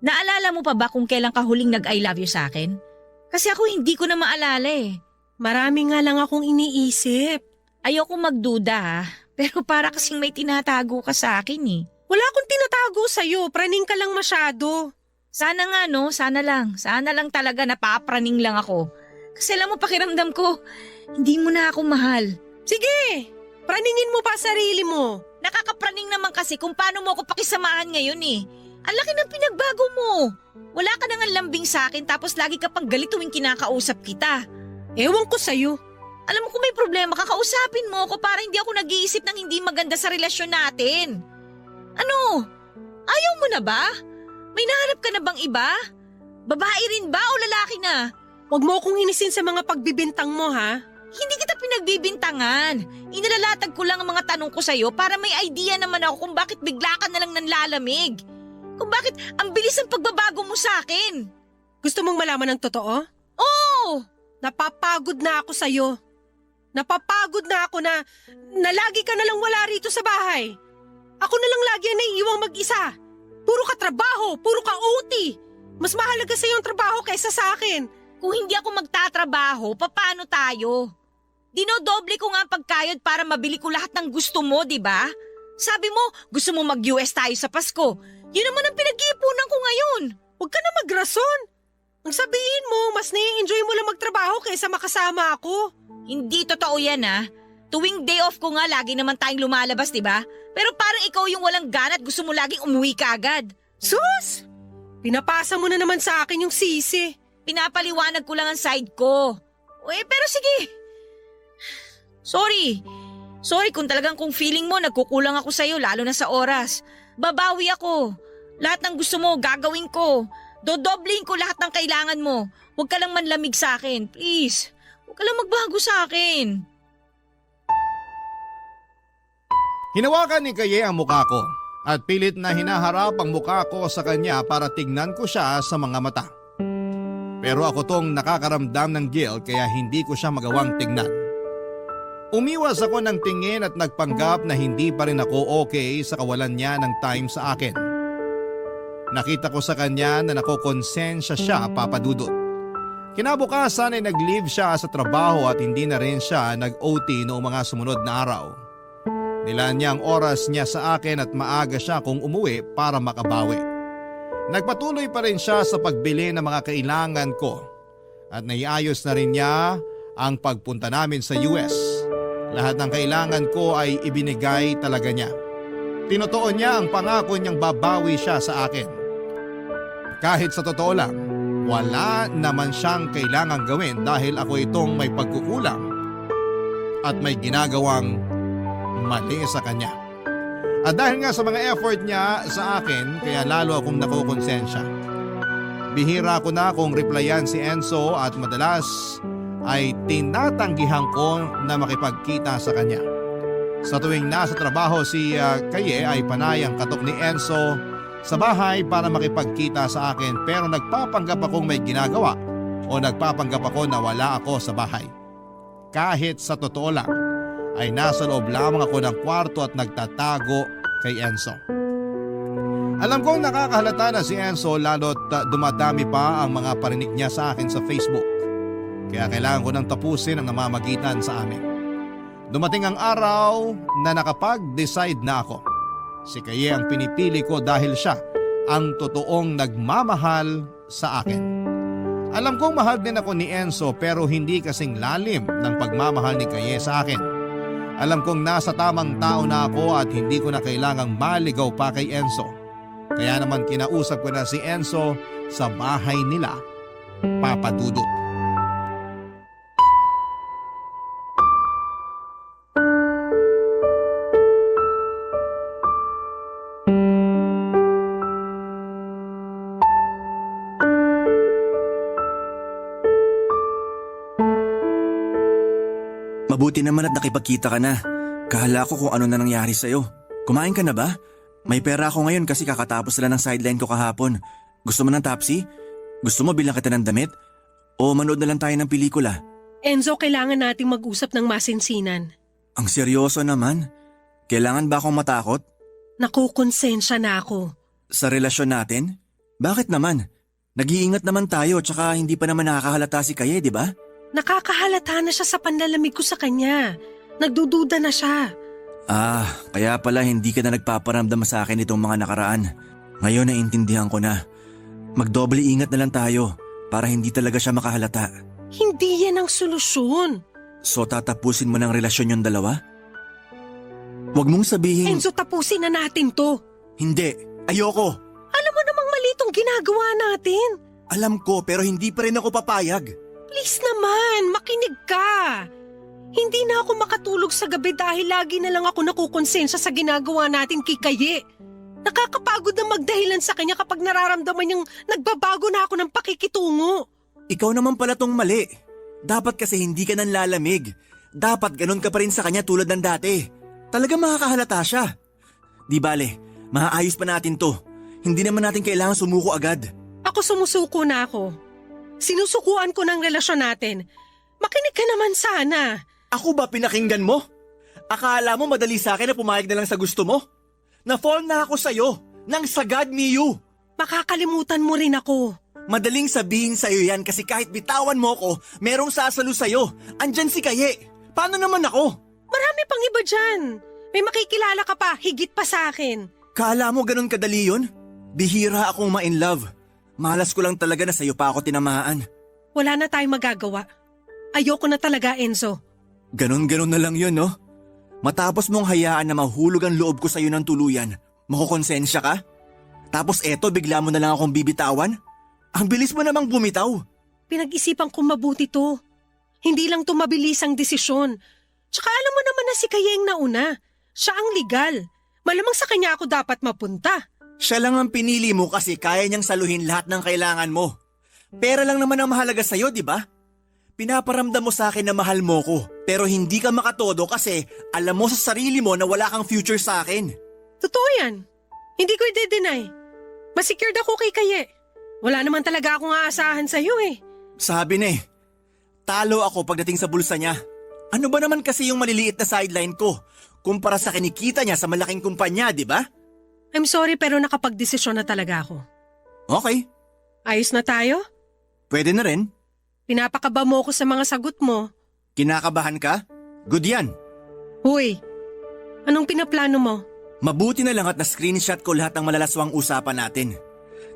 Naalala mo pa ba kung kailan ka huling nag-I love you sa akin? Kasi ako hindi ko na maalala eh. Marami nga lang akong iniisip. Ayoko magduda ha, pero para kasing may tinatago ka sa akin eh. Wala akong tinatago sa'yo, praning ka lang masyado. Sana nga no, sana lang talaga napapraning lang ako. Kasi alam mo pakiramdam ko, hindi mo na ako mahal. Sige, praningin mo pa sarili mo. Nakakapraning naman kasi kung paano mo ako pakisamahan ngayon eh. Ang laki ng pinagbago mo. Wala ka nang lambing sa akin tapos lagi ka pang galit tuwing kinakausap kita. Ewan ko sa'yo. Alam mo kung may problema, kakausapin mo ako para hindi ako nag-iisip ng hindi maganda sa relasyon natin. Ano? Ayaw mo na ba? May nahanap ka na bang iba? Babae rin ba o lalaki na? Huwag mo akong hinisin sa mga pagbibintang mo ha. Hindi kita pinagbibintangan. Inalalatag ko lang ang mga tanong ko sa'yo para may idea naman ako kung bakit bigla ka na lang nanlalamig. Kung bakit ang bilis ang pagbabago mo sa akin. Gusto mong malaman ng totoo? Oo! Napapagod na ako sa'yo. Napapagod na ako na lagi ka na lang wala rito sa bahay. Ako na lang lagi ang naiiwang mag-isa. Puro ka trabaho, puro ka OT. Mas mahalaga sa'yo ang trabaho kaysa sa akin. Kung hindi ako magtatrabaho, paano tayo? Dinodoble ko nga ang pagkayod para mabili ko lahat ng gusto mo, di ba? Sabi mo, gusto mo mag-US tayo sa Pasko. Yun naman ang pinag-iipunan ko ngayon. Huwag ka na magrason. Ang sabihin mo, mas nai-enjoy mo lang magtrabaho kaysa makasama ako. Hindi totoo yan ah. Tuwing day off ko nga, lagi naman tayong lumalabas, di ba? Pero parang ikaw yung walang gana at gusto mo laging umuwi ka agad. Sus! Pinapasa mo na naman sa akin yung sisi. Pinapaliwanag ko lang ang side ko. Pero sige. Sorry kung talagang kung feeling mo nagkukulang ako sa'yo lalo na sa oras. Babawi ako. Lahat ng gusto mo gagawin ko. Dodobling ko lahat ng kailangan mo. Huwag ka lang manlamig sa akin, please. Huwag ka lang magbago sa akin. Hinawakan ni Kaye ang mukha ko at pilit na hinaharap ang mukha ko sa kanya para tignan ko siya sa mga mata. Pero ako tong nakakaramdam ng guilt kaya hindi ko siya magawang tignan. Umiwas ako ng tingin at nagpanggap na hindi pa rin ako okay sa kawalan niya ng time sa akin. Nakita ko sa kanya na nakokonsensya siya, Papa Dudut. Kinabukasan ay nag-leave siya sa trabaho at hindi na rin siya nag-OT noong mga sumunod na araw. Nilaan niya ang oras niya sa akin at maaga siya kung umuwi para makabawi. Nagpatuloy pa rin siya sa pagbili ng mga kailangan ko at naiayos na rin niya ang pagpunta namin sa US. Lahat ng kailangan ko ay ibinigay talaga niya. Tinotoo niya ang pangako niyang babawi siya sa akin. Kahit sa totoo lang, wala naman siyang kailangang gawin dahil ako itong may pagkukulang at may ginagawang mali sa kanya. At dahil nga sa mga effort niya sa akin, kaya lalo akong nakukonsensya. Bihira ko na kung replyan si Enzo at madalas ay tinatanggihan ko na makipagkita sa kanya. Sa tuwing nasa trabaho si Kaye ay panayang katok ni Enzo sa bahay para makipagkita sa akin pero nagpapanggap akong may ginagawa o nagpapanggap ako na wala ako sa bahay. Kahit sa totoo lang ay nasa loob lamang ako ng kwarto at nagtatago kay Enzo. Alam kong nakakahalata na si Enzo lalo't dumadami pa ang mga parinig niya sa akin sa Facebook. Kaya kailangan ko nang tapusin ang namamagitan sa amin. Dumating ang araw na nakapag-decide na ako. Si Kaye ang pinipili ko dahil siya ang totoong nagmamahal sa akin. Alam kong mahal din ako ni Enzo pero hindi kasing lalim ng pagmamahal ni Kaye sa akin. Alam kong nasa tamang tao na ako at hindi ko na kailangang maligaw pa kay Enzo. Kaya naman kinausap ko na si Enzo sa bahay nila, Papa Dudut. Mabuti naman at nakipagkita ka na. Kahala ko kung ano na nangyari sa'yo. Kumain ka na ba? May pera ako ngayon kasi kakatapos lang ng sideline ko kahapon. Gusto mo ng Tapsi? Gusto mo bilang kita ng damit? O manood na lang tayo ng pelikula? Enzo, kailangan nating mag-usap ng masinsinan. Ang seryoso naman. Kailangan ba akong matakot? Nakukonsensya na ako. Sa relasyon natin? Bakit naman? Nag-iingat naman tayo tsaka hindi pa naman nakakahalata si Kaye, di ba? Nakakahalata na siya sa panlalamig ko sa kanya. Nagdududa na siya. Kaya pala hindi ka na nagpaparamdam sa akin itong mga nakaraan. Ngayon naintindihan ko na. Magdoble ingat na lang tayo para hindi talaga siya makahalata. Hindi yan ang solusyon. So tatapusin mo ng relasyon yung dalawa? Huwag mong sabihin… Enzo, tapusin na natin to. Hindi, ayoko. Alam mo namang mali itong ginagawa natin. Alam ko pero hindi pa rin ako papayag. Please naman, makinig ka. Hindi na ako makatulog sa gabi dahil lagi na lang ako nakukonsensya sa ginagawa natin kay Kaye. Nakakapagod na magdahilan sa kanya kapag nararamdaman niyang nagbabago na ako ng pakikitungo. Ikaw naman pala tong mali. Dapat kasi hindi ka nang lalamig. Dapat ganun ka pa rin sa kanya tulad ng dati. Talaga makakahalata siya. Di bale, maaayos pa natin to. Hindi naman natin kailangan sumuko agad. Ako sumusuko na ako. Sinusukuan ko ng relasyon natin. Makinig ka naman sana. Ako ba pinakinggan mo? Akala mo madali sa akin na pumayag na lang sa gusto mo? Na-fall na ako sa'yo, nang sagad ni you. Makakalimutan mo rin ako. Madaling sabihin sa'yo yan kasi kahit bitawan mo ko, merong sasalo sa'yo. Andyan si Kaye. Paano naman ako? Marami pang iba dyan. May makikilala ka pa, higit pa sa akin. Kala mo ganun kadali yun? Bihira akong ma-in love. Malas ko lang talaga na sa'yo pa ako tinamaan. Wala na tayong magagawa. Ayoko na talaga, Enzo. Ganon-ganon na lang yun, no? Matapos mong hayaan na mahulog ang loob ko sa'yo ng tuluyan, makukonsensya ka? Tapos eto bigla mo na lang akong bibitawan? Ang bilis mo namang bumitaw. Pinag-isipan kong mabuti to. Hindi lang to mabilisang desisyon. Tsaka alam mo naman na si Kayeng nauna. Siya ang legal. Malamang sa kanya ako dapat mapunta. Siya lang ang pinili mo kasi kaya niyang saluhin lahat ng kailangan mo. Pera lang naman ang mahalaga sa'yo, di ba? Pinaparamdam mo sa akin na mahal mo ko, pero hindi ka makatodo kasi alam mo sa sarili mo na wala kang future sa akin. Totoo yan. Hindi ko i-deny. Mas-secured ako kay Kaye. Wala naman talaga akong aasahan sa'yo eh. Sabi na talo ako pagdating sa bulsa niya. Ano ba naman kasi yung maliliit na sideline ko kumpara sa kinikita niya sa malaking kumpanya, di ba? I'm sorry pero nakapag-desisyon na talaga ako. Okay. Ayos na tayo? Pwede na rin. Pinapakaba mo ako sa mga sagot mo. Kinakabahan ka? Good yan. Huy, anong pinaplano mo? Mabuti na lang at na-screenshot ko lahat ng malalaswang usapan natin.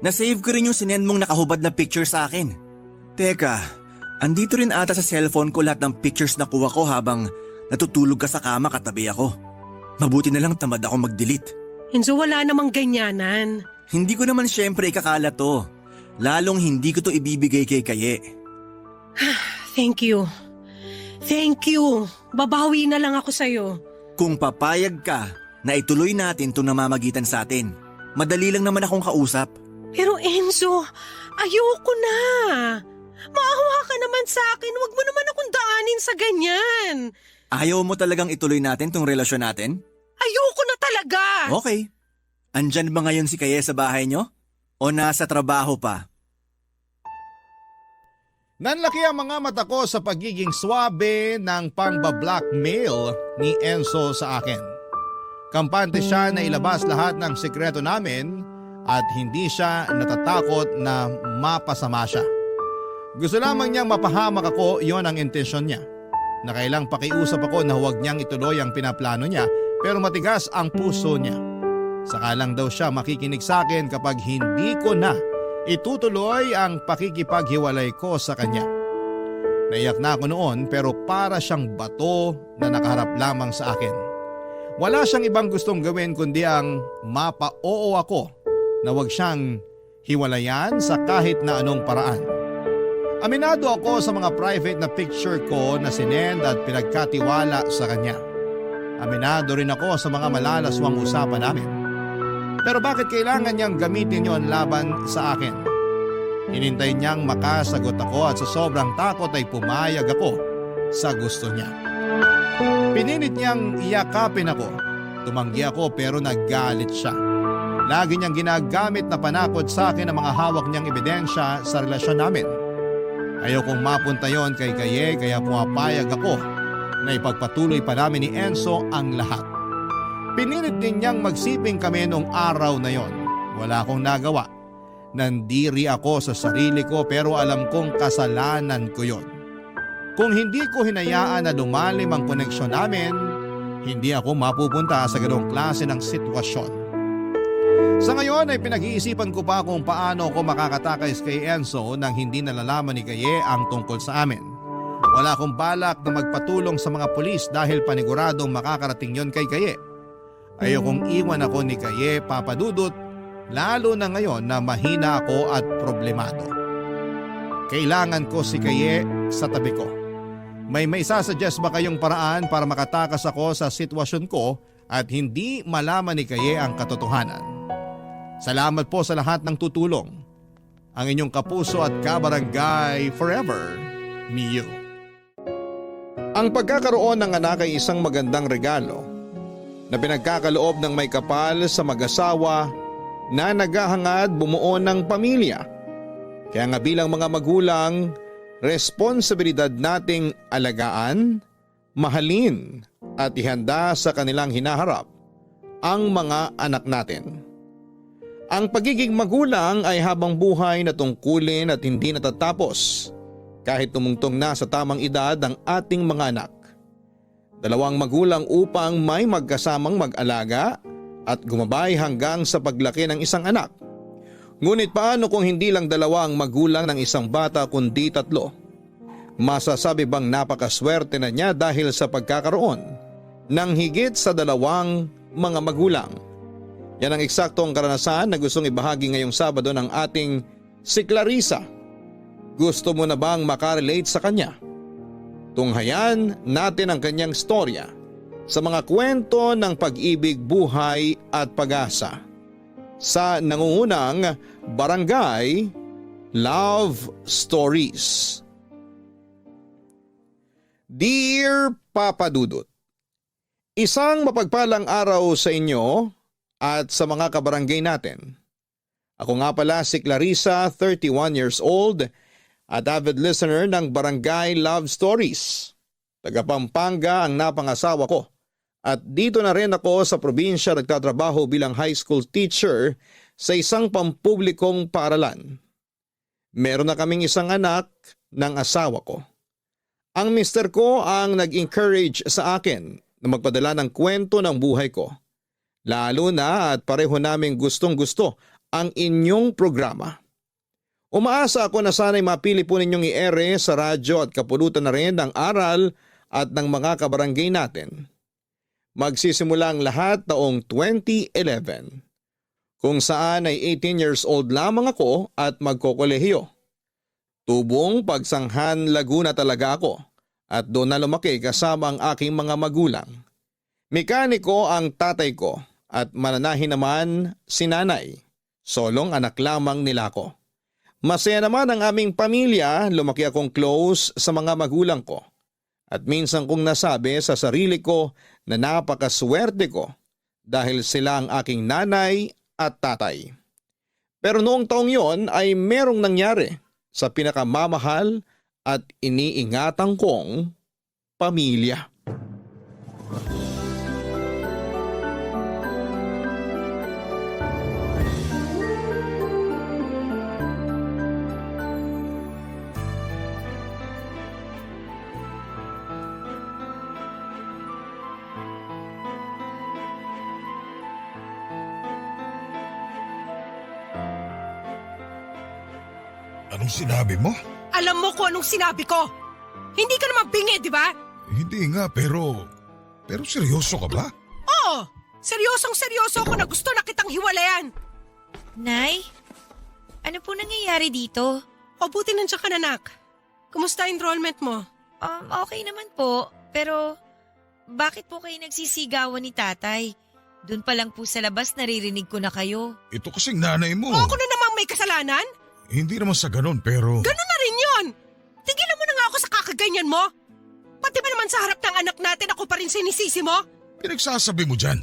Na-save ko rin yung sinend mong nakahubad na picture sa akin. Teka, andito rin ata sa cellphone ko lahat ng pictures na kuha ko habang natutulog ka sa kama katabi ako. Mabuti na lang tamad ako mag-delete. Enzo, wala namang ganyanan. Hindi ko naman syempre ikakala to. Lalong hindi ko to ibibigay kay Kaye. Thank you. Thank you. Babawi na lang ako sa'yo. Kung papayag ka na ituloy natin itong namamagitan sa atin, madali lang naman akong kausap. Pero Enzo, ayoko na. Maawa ka naman sa akin. Huwag mo naman akong daanin sa ganyan. Ayaw mo talagang ituloy natin tong relasyon natin? Ayoko na talaga. Okay. Andyan ba ngayon si Kaye sa bahay nyo? O nasa trabaho pa? Nanlaki ang mga mata ko sa pagiging swabe ng pangba-blackmail ni Enzo sa akin. Kampante siya na ilabas lahat ng sikreto namin at hindi siya natatakot na mapasama siya. Gusto lamang niyang mapahamak ako, yon ang intensyon niya. Nakailang pakiusap ako na huwag niyang ituloy ang pinaplano niya pero matigas ang puso niya. Saka lang daw siya makikinig sa akin kapag hindi ko na itutuloy ang pakikipaghiwalay ko sa kanya. Naiyak na ako noon pero para siyang bato na nakaharap lamang sa akin. Wala siyang ibang gustong gawin kundi ang mapa-oo ako na huwag siyang hiwalayan sa kahit na anong paraan. Aminado ako sa mga private na picture ko na sinend at pinagkatiwala sa kanya. Aminado rin ako sa mga malalaswang usapan namin. Pero bakit kailangan niyang gamitin yon laban sa akin? Hinintay niyang makasagot ako at sa sobrang takot ay pumayag ako sa gusto niya. Pinilit niyang yakapin ako. Tumanggi ako pero naggalit siya. Lagi niyang ginagamit na panakot sa akin ang mga hawak niyang ebidensya sa relasyon namin. Ayokong mapunta yon kay Kaye kaya pumapayag ako na ipagpatuloy pa namin ni Enzo ang lahat. Pinilit din niyang magsiping kami noong araw na yon. Wala akong nagawa. Nandiri ako sa sarili ko pero alam kong kasalanan ko yon. Kung hindi ko hinayaan na lumalim ang koneksyon namin, hindi ako mapupunta sa ganong klase ng sitwasyon. Sa ngayon ay pinag-iisipan ko pa kung paano ako makakatakas kay Enzo nang hindi nalalaman ni Kaye ang tungkol sa amin. Wala akong balak na magpatulong sa mga pulis dahil paniguradong makakarating yon kay Kaye. Ayokong iwan ako ni Kaye, Papa Dudut, lalo na ngayon na mahina ako at problemado. Kailangan ko si Kaye sa tabi ko. May maisasuggest ba kayong paraan para makatakas ako sa sitwasyon ko at hindi malaman ni Kaye ang katotohanan? Salamat po sa lahat ng tutulong. Ang inyong kapuso at kabarangay forever, Miyu. Ang pagkakaroon ng anak ay isang magandang regalo na pinagkakaloob ng may kapal sa mag-asawa na naghahangad bumuo ng pamilya. Kaya nga bilang mga magulang, responsibilidad nating alagaan, mahalin at ihanda sa kanilang hinaharap ang mga anak natin. Ang pagiging magulang ay habang buhay na tungkulin at hindi natatapos kahit tumungtong na sa tamang edad ang ating mga anak. Dalawang magulang upang may magkasamang mag-alaga at gumabay hanggang sa paglaki ng isang anak. Ngunit paano kung hindi lang dalawa ang magulang ng isang bata kundi tatlo? Masasabi bang napakaswerte na niya dahil sa pagkakaroon ng higit sa dalawang mga magulang? Yan ang eksaktong karanasan na gustong ibahagi ngayong Sabado ng ating si Clarissa. Gusto mo na bang makarelate sa kanya? Tunghayan natin ang kanyang storya sa mga kwento ng pag-ibig, buhay at pag-asa sa nangungunang Barangay Love Stories. Dear Papa Dudut, isang mapagpalang araw sa inyo at sa mga kabarangay natin. Ako nga pala si Clarissa, 31 years old at avid listener ng Barangay Love Stories. Taga Pampanga ang napangasawa ko at dito na rin ako sa probinsya nagtatrabaho bilang high school teacher sa isang pampublikong paaralan. Meron na kaming isang anak ng asawa ko. Ang mister ko ang nag-encourage sa akin na magpadala ng kwento ng buhay ko. Lalo na at pareho naming gustong-gusto ang inyong programa. Umaasa ako na sana'y mapili po ninyong i-ere sa radyo at kapulutan na rin ng aral at ng mga kabarangay natin. Magsisimula ang lahat taong 2011, kung saan ay 18 years old lamang ako at magkokolehiyo. Tubong Pagsanghan, Laguna talaga ako at doon na lumaki kasama ang aking mga magulang. Mekaniko ang tatay ko at mananahin naman si nanay. Solong anak lamang nila ako. Masaya naman ang aming pamilya, lumaki akong close sa mga magulang ko. At minsan kong nasabi sa sarili ko na napakaswerte ko dahil sila ang aking nanay at tatay. Pero noong taong yon ay merong nangyari sa pinakamamahal at iniingatan kong pamilya. Anong sinabi mo? Alam mo kung anong sinabi ko. Hindi ka naman bingi, di ba? Hindi nga, pero seryoso ka ba? Oo, seryosong seryoso ako na gusto na kitang hiwalayan. Nay, ano po nangyayari dito? O buti nandiyan ka na, anak. Kumusta enrollment mo? Okay naman po, pero bakit po kayo nagsisigawan ni tatay? Doon pa lang po sa labas naririnig ko na kayo. Ito kasing nanay mo. O ako na namang may kasalanan? Hindi naman sa ganun, pero... Ganun na rin yun! Tigilan mo na nga ako sa kakaganyan mo! Pati ba naman sa harap ng anak natin ako pa rin sinisisi mo? Pinagsasabi mo dyan.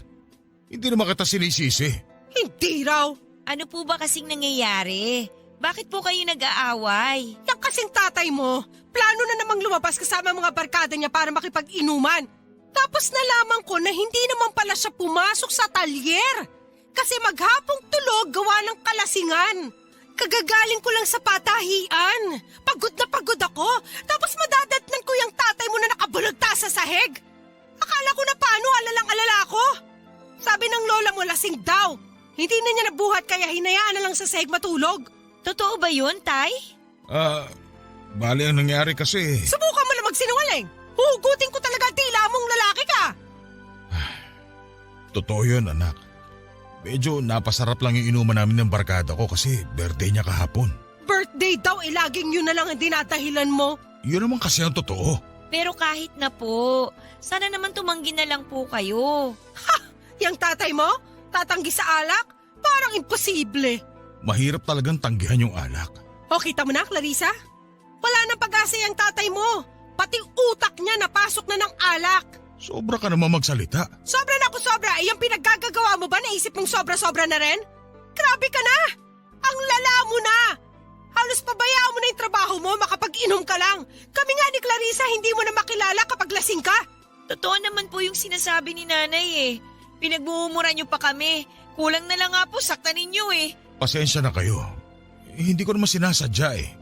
Hindi naman kita sinisisi. Hindi raw! Ano po ba kasing nangyayari? Bakit po kayo nag-aaway? Yang kasing tatay mo, plano na namang lumabas kasama mga barkada niya para makipag-inuman. Tapos nalaman ko na hindi naman pala siya pumasok sa talyer. Kasi maghapong tulog gawa ng kalasingan. Kagagaling ko lang sa patahian. Pagod na pagod ako. Tapos madadatnan ko yung tatay mo na nakabulagta sa sahig. Akala ko na paano alalang-alala ako. Sabi ng lola mo lasing daw. Hindi na niya nabuhat kaya hinayaan na lang sa sahig matulog. Totoo ba yun, tay? Bali ang nangyari kasi... Subukan mo na magsinungaling. Huhugutin ko talaga tila mong lalaki ka. Totoo yun, anak. Medyo napasarap lang yung inuman namin ng barkada ko kasi birthday niya kahapon. Birthday daw, laging yun na lang ang dinadahilan mo. Yun naman kasi ang totoo. Pero kahit na po, sana naman tumanggi na lang po kayo. Yang tatay mo? Tatanggi sa alak? Parang imposible. Mahirap talagang tanggihan yung alak. O kita mo na, Clarissa? Wala nang pag-asa yung tatay mo. Pati utak niya napasok na ng alak. Sobra ka naman magsalita. Sobra na ako sobra. Yung pinaggagawa mo ba naisip mong sobra-sobra na rin? Grabe ka na! Ang lala mo na! Halos pabayaan mo na yung trabaho mo, makapag-inom ka lang. Kami nga ni Clarissa hindi mo na makilala kapag lasing ka. Totoo naman po yung sinasabi ni nanay eh. Pinagmumura niyo pa kami. Kulang na lang nga po saktan ninyo eh. Pasensya na kayo. Hindi ko naman sinasadya eh.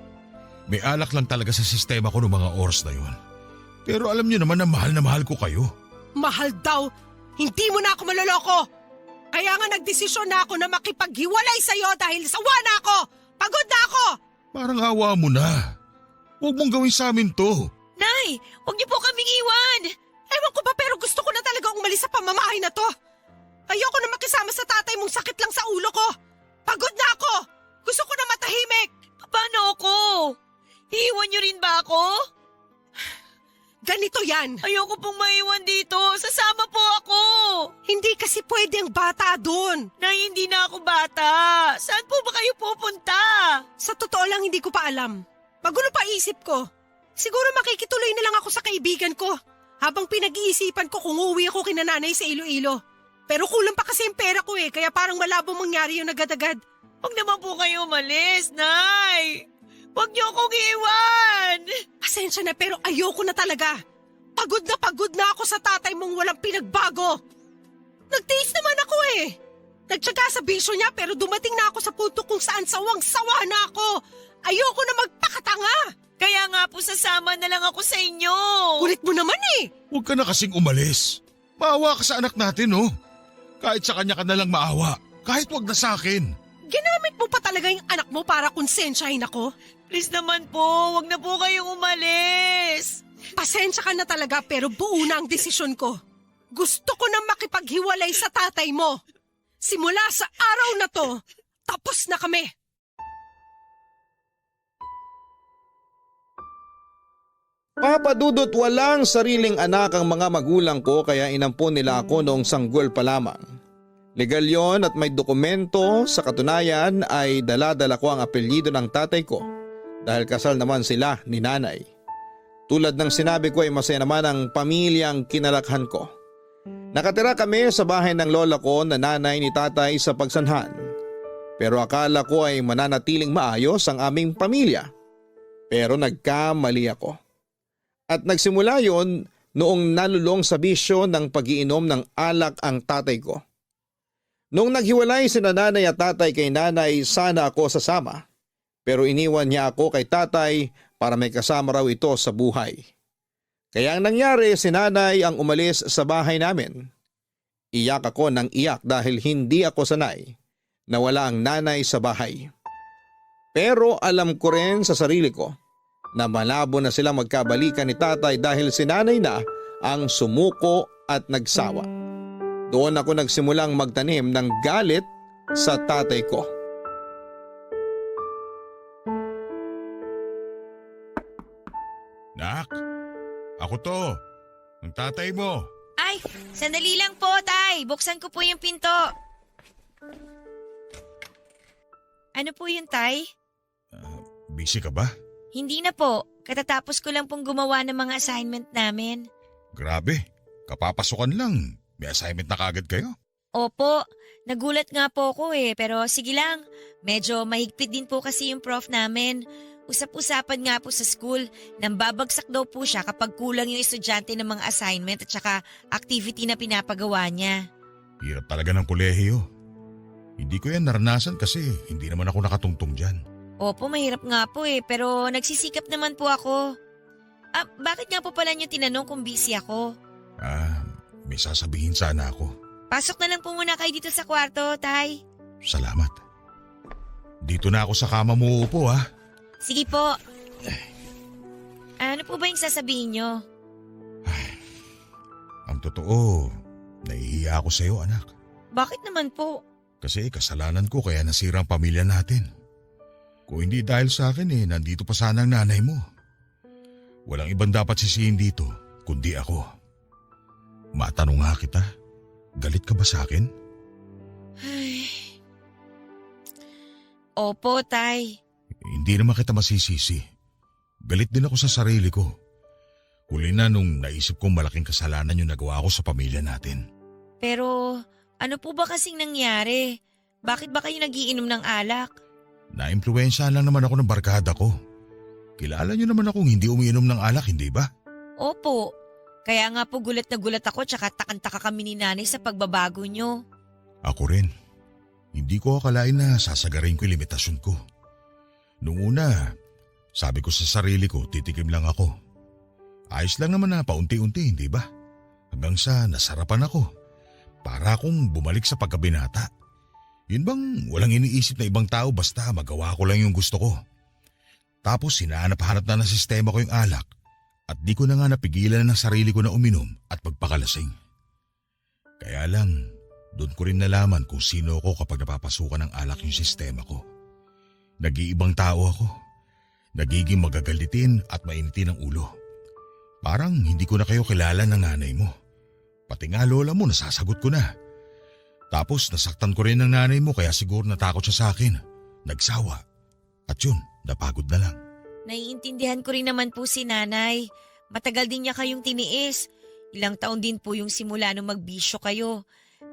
May alak lang talaga sa sistema ko noong mga oras na yun. Pero alam niyo naman na mahal ko kayo. Mahal daw. Hindi mo na ako maloloko. Kaya nga nagdesisyon na ako na makipaghiwalay sa'yo dahil sawa na ako. Pagod na ako. Parang awa mo na. Huwag mong gawin sa amin to. Nay, huwag niyo po kaming iwan. Ewan ko ba pero gusto ko na talaga umalis sa pamamahay na to. Ayoko na makisama sa tatay mong sakit lang sa ulo ko. Pagod na ako. Gusto ko na matahimik. Paano ako? Iiwan niyo rin ba ako? Ganito yan. Ayoko pong maiwan dito. Sasama po ako. Hindi kasi pwede ang bata doon. Nay, hindi na ako bata. Saan po ba kayo pupunta? Sa totoo lang hindi ko pa alam. Magulo pa isip ko. Siguro makikituloy na lang ako sa kaibigan ko. Habang pinag-iisipan ko kung uuwi ako kina nanay sa Iloilo. Pero kulang pa kasi yung pera ko eh. Kaya parang malabo mangyari yung agad-agad. Huwag naman po kayo umalis, Nay. Huwag niyo akong iwan. Pasensya na pero ayoko na talaga. Pagod na ako sa tatay mong walang pinagbago. Nagtiis naman ako eh. Nagtsaga sa bisyo niya pero dumating na ako sa punto kung saan sawang-sawa na ako. Ayoko na magpakatanga. Kaya nga po sasama na lang ako sa inyo. Kulit mo naman eh. Huwag ka na kasing umalis. Maawa ka sa anak natin, oh. Kahit sa kanya ka na lang maawa. Kahit wag na sa akin. Ginamit mo pa talaga yung anak mo para konsensyahin ako? Please naman po, wag na po kayong umalis. Pasensya ka na talaga pero buo na ang desisyon ko. Gusto ko na makipaghiwalay sa tatay mo. Simula sa araw na to, tapos na kami. Papadudot walang sariling anak ang mga magulang ko kaya inampon nila ako noong sanggol pa lamang. Legal yon at may dokumento, sa katunayan ay dala-dala ko ang apelyido ng tatay ko dahil kasal naman sila ni nanay. Tulad ng sinabi ko ay masaya naman ang pamilyang kinalakhan ko. Nakatira kami sa bahay ng lola ko na nanay ni tatay sa Pagsanhan. Pero akala ko ay mananatiling maayos ang aming pamilya. Pero nagkamali ako. At nagsimula yon noong nalulong sa bisyo ng pag-iinom ng alak ang tatay ko. Noong naghiwalay sina nanay at tatay kay nanay, sana ako sasama. Pero iniwan niya ako kay tatay para may kasama raw ito sa buhay. Kaya ang nangyari, si nanay ang umalis sa bahay namin. Iyak ako ng iyak dahil hindi ako sanay na wala ang nanay sa bahay. Pero alam ko rin sa sarili ko na malabo na sila magkabalikan ni tatay dahil si nanay na ang sumuko at nagsawa. Doon ako nagsimulang magtanim ng galit sa tatay ko. Nak, ako to. Ang tatay mo. Ay, sandali lang po, Tay. Buksan ko po yung pinto. Ano po yun, Tay? Busy ka ba? Hindi na po. Katatapos ko lang pong gumawa ng mga assignment namin. Grabe, kapapasukan lang. May assignment na kagad kayo? Opo, nagulat nga po ako pero sige lang. Medyo mahigpit din po kasi yung prof namin. Usap-usapan nga po sa school nang babagsak daw po siya kapag kulang yung estudyante ng mga assignment at saka activity na pinapagawa niya. Hirap talaga ng kolehiyo. Hindi ko yan naranasan kasi hindi naman ako nakatungtong dyan. Opo, mahirap nga po pero nagsisikap naman po ako. Bakit nga po pala niyo tinanong kung busy ako? May sasabihin sana ako. Pasok na lang po muna kayo dito sa kwarto, Tay. Salamat. Dito na ako sa kama mo uupo ha. Sige po. Ano po ba yung sasabihin niyo? Ang totoo, nahihiya ako sa iyo anak. Bakit naman po? Kasi kasalanan ko kaya nasira ang pamilya natin. Kung hindi dahil sa akin nandito pa sana ang nanay mo. Walang ibang dapat sisihin dito, kundi ako. Matanong nga kita, galit ka ba sa akin? Ay. Opo, Tay. Hindi naman kita masisisi. Galit din ako sa sarili ko. Huli na nung naisip kong malaking kasalanan yung nagawa ko sa pamilya natin. Pero ano po ba kasing nangyari? Bakit ba kayo nagiinom ng alak? Naimpluwensyahan lang naman ako ng barkada ko. Kilala niyo naman akong hindi umiinom ng alak, hindi ba? Opo. Kaya nga po gulat na gulat ako tsaka takantaka kami ni nanay sa pagbabago nyo. Ako rin. Hindi ko akalain na sasagarin ko yung limitasyon ko. Noong una, sabi ko sa sarili ko titikim lang ako. Ayos lang naman na paunti-unti, hindi ba? Hanggang sa nasarapan ako. Para akong bumalik sa pagkabinata. Yun bang walang iniisip na ibang tao basta magawa ko lang yung gusto ko. Tapos hinahanap-hanap na ng sistema ko yung alak at di ko na nga napigilan ng sarili ko na uminom at magpakalasing. Kaya lang, doon ko rin nalaman kung sino ako kapag napapasukan ng alak yung sistema ko. Nag-iibang tao ako. Nagiging magagalitin at mainitin ang ulo. Parang hindi ko na kayo kilala ng nanay mo. Pati nga lola mo nasasagot ko na. Tapos nasaktan ko rin ng nanay mo kaya siguro natakot siya sa akin. Nagsawa. At yun, napagod na lang. Naiintindihan ko rin naman po si nanay. Matagal din niya kayong tiniis. Ilang taon din po yung simula nung magbisyo kayo.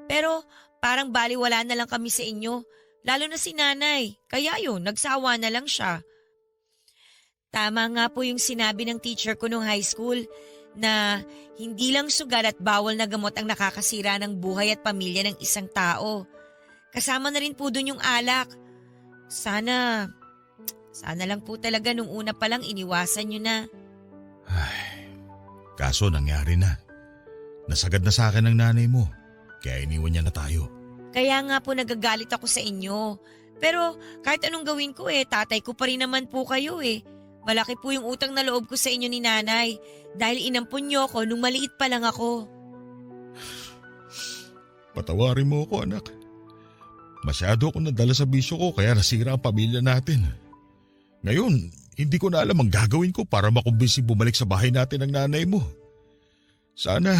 Pero parang baliwala na lang kami sa inyo. Lalo na si nanay. Kaya yun, nagsawa na lang siya. Tama nga po yung sinabi ng teacher ko nung high school na hindi lang sugal at bawal na gamot ang nakakasira ng buhay at pamilya ng isang tao. Kasama na rin po dun yung alak. Sana lang po talaga nung una pa lang iniwasan nyo na. Ay, kaso nangyari na. Nasagad na sa akin ng nanay mo. Kaya iniwan niya na tayo. Kaya nga po nagagalit ako sa inyo. Pero kahit anong gawin ko tatay ko pa rin naman po kayo Malaki po yung utang na loob ko sa inyo ni nanay dahil inampun niyo ako nung maliit pa lang ako. Patawarin mo ako, anak. Masyado akong nadala sa bisyo ko kaya nasira ang pamilya natin. Ngayon, hindi ko na alam ang gagawin ko para makumbinsi bumalik sa bahay natin ang nanay mo. Sana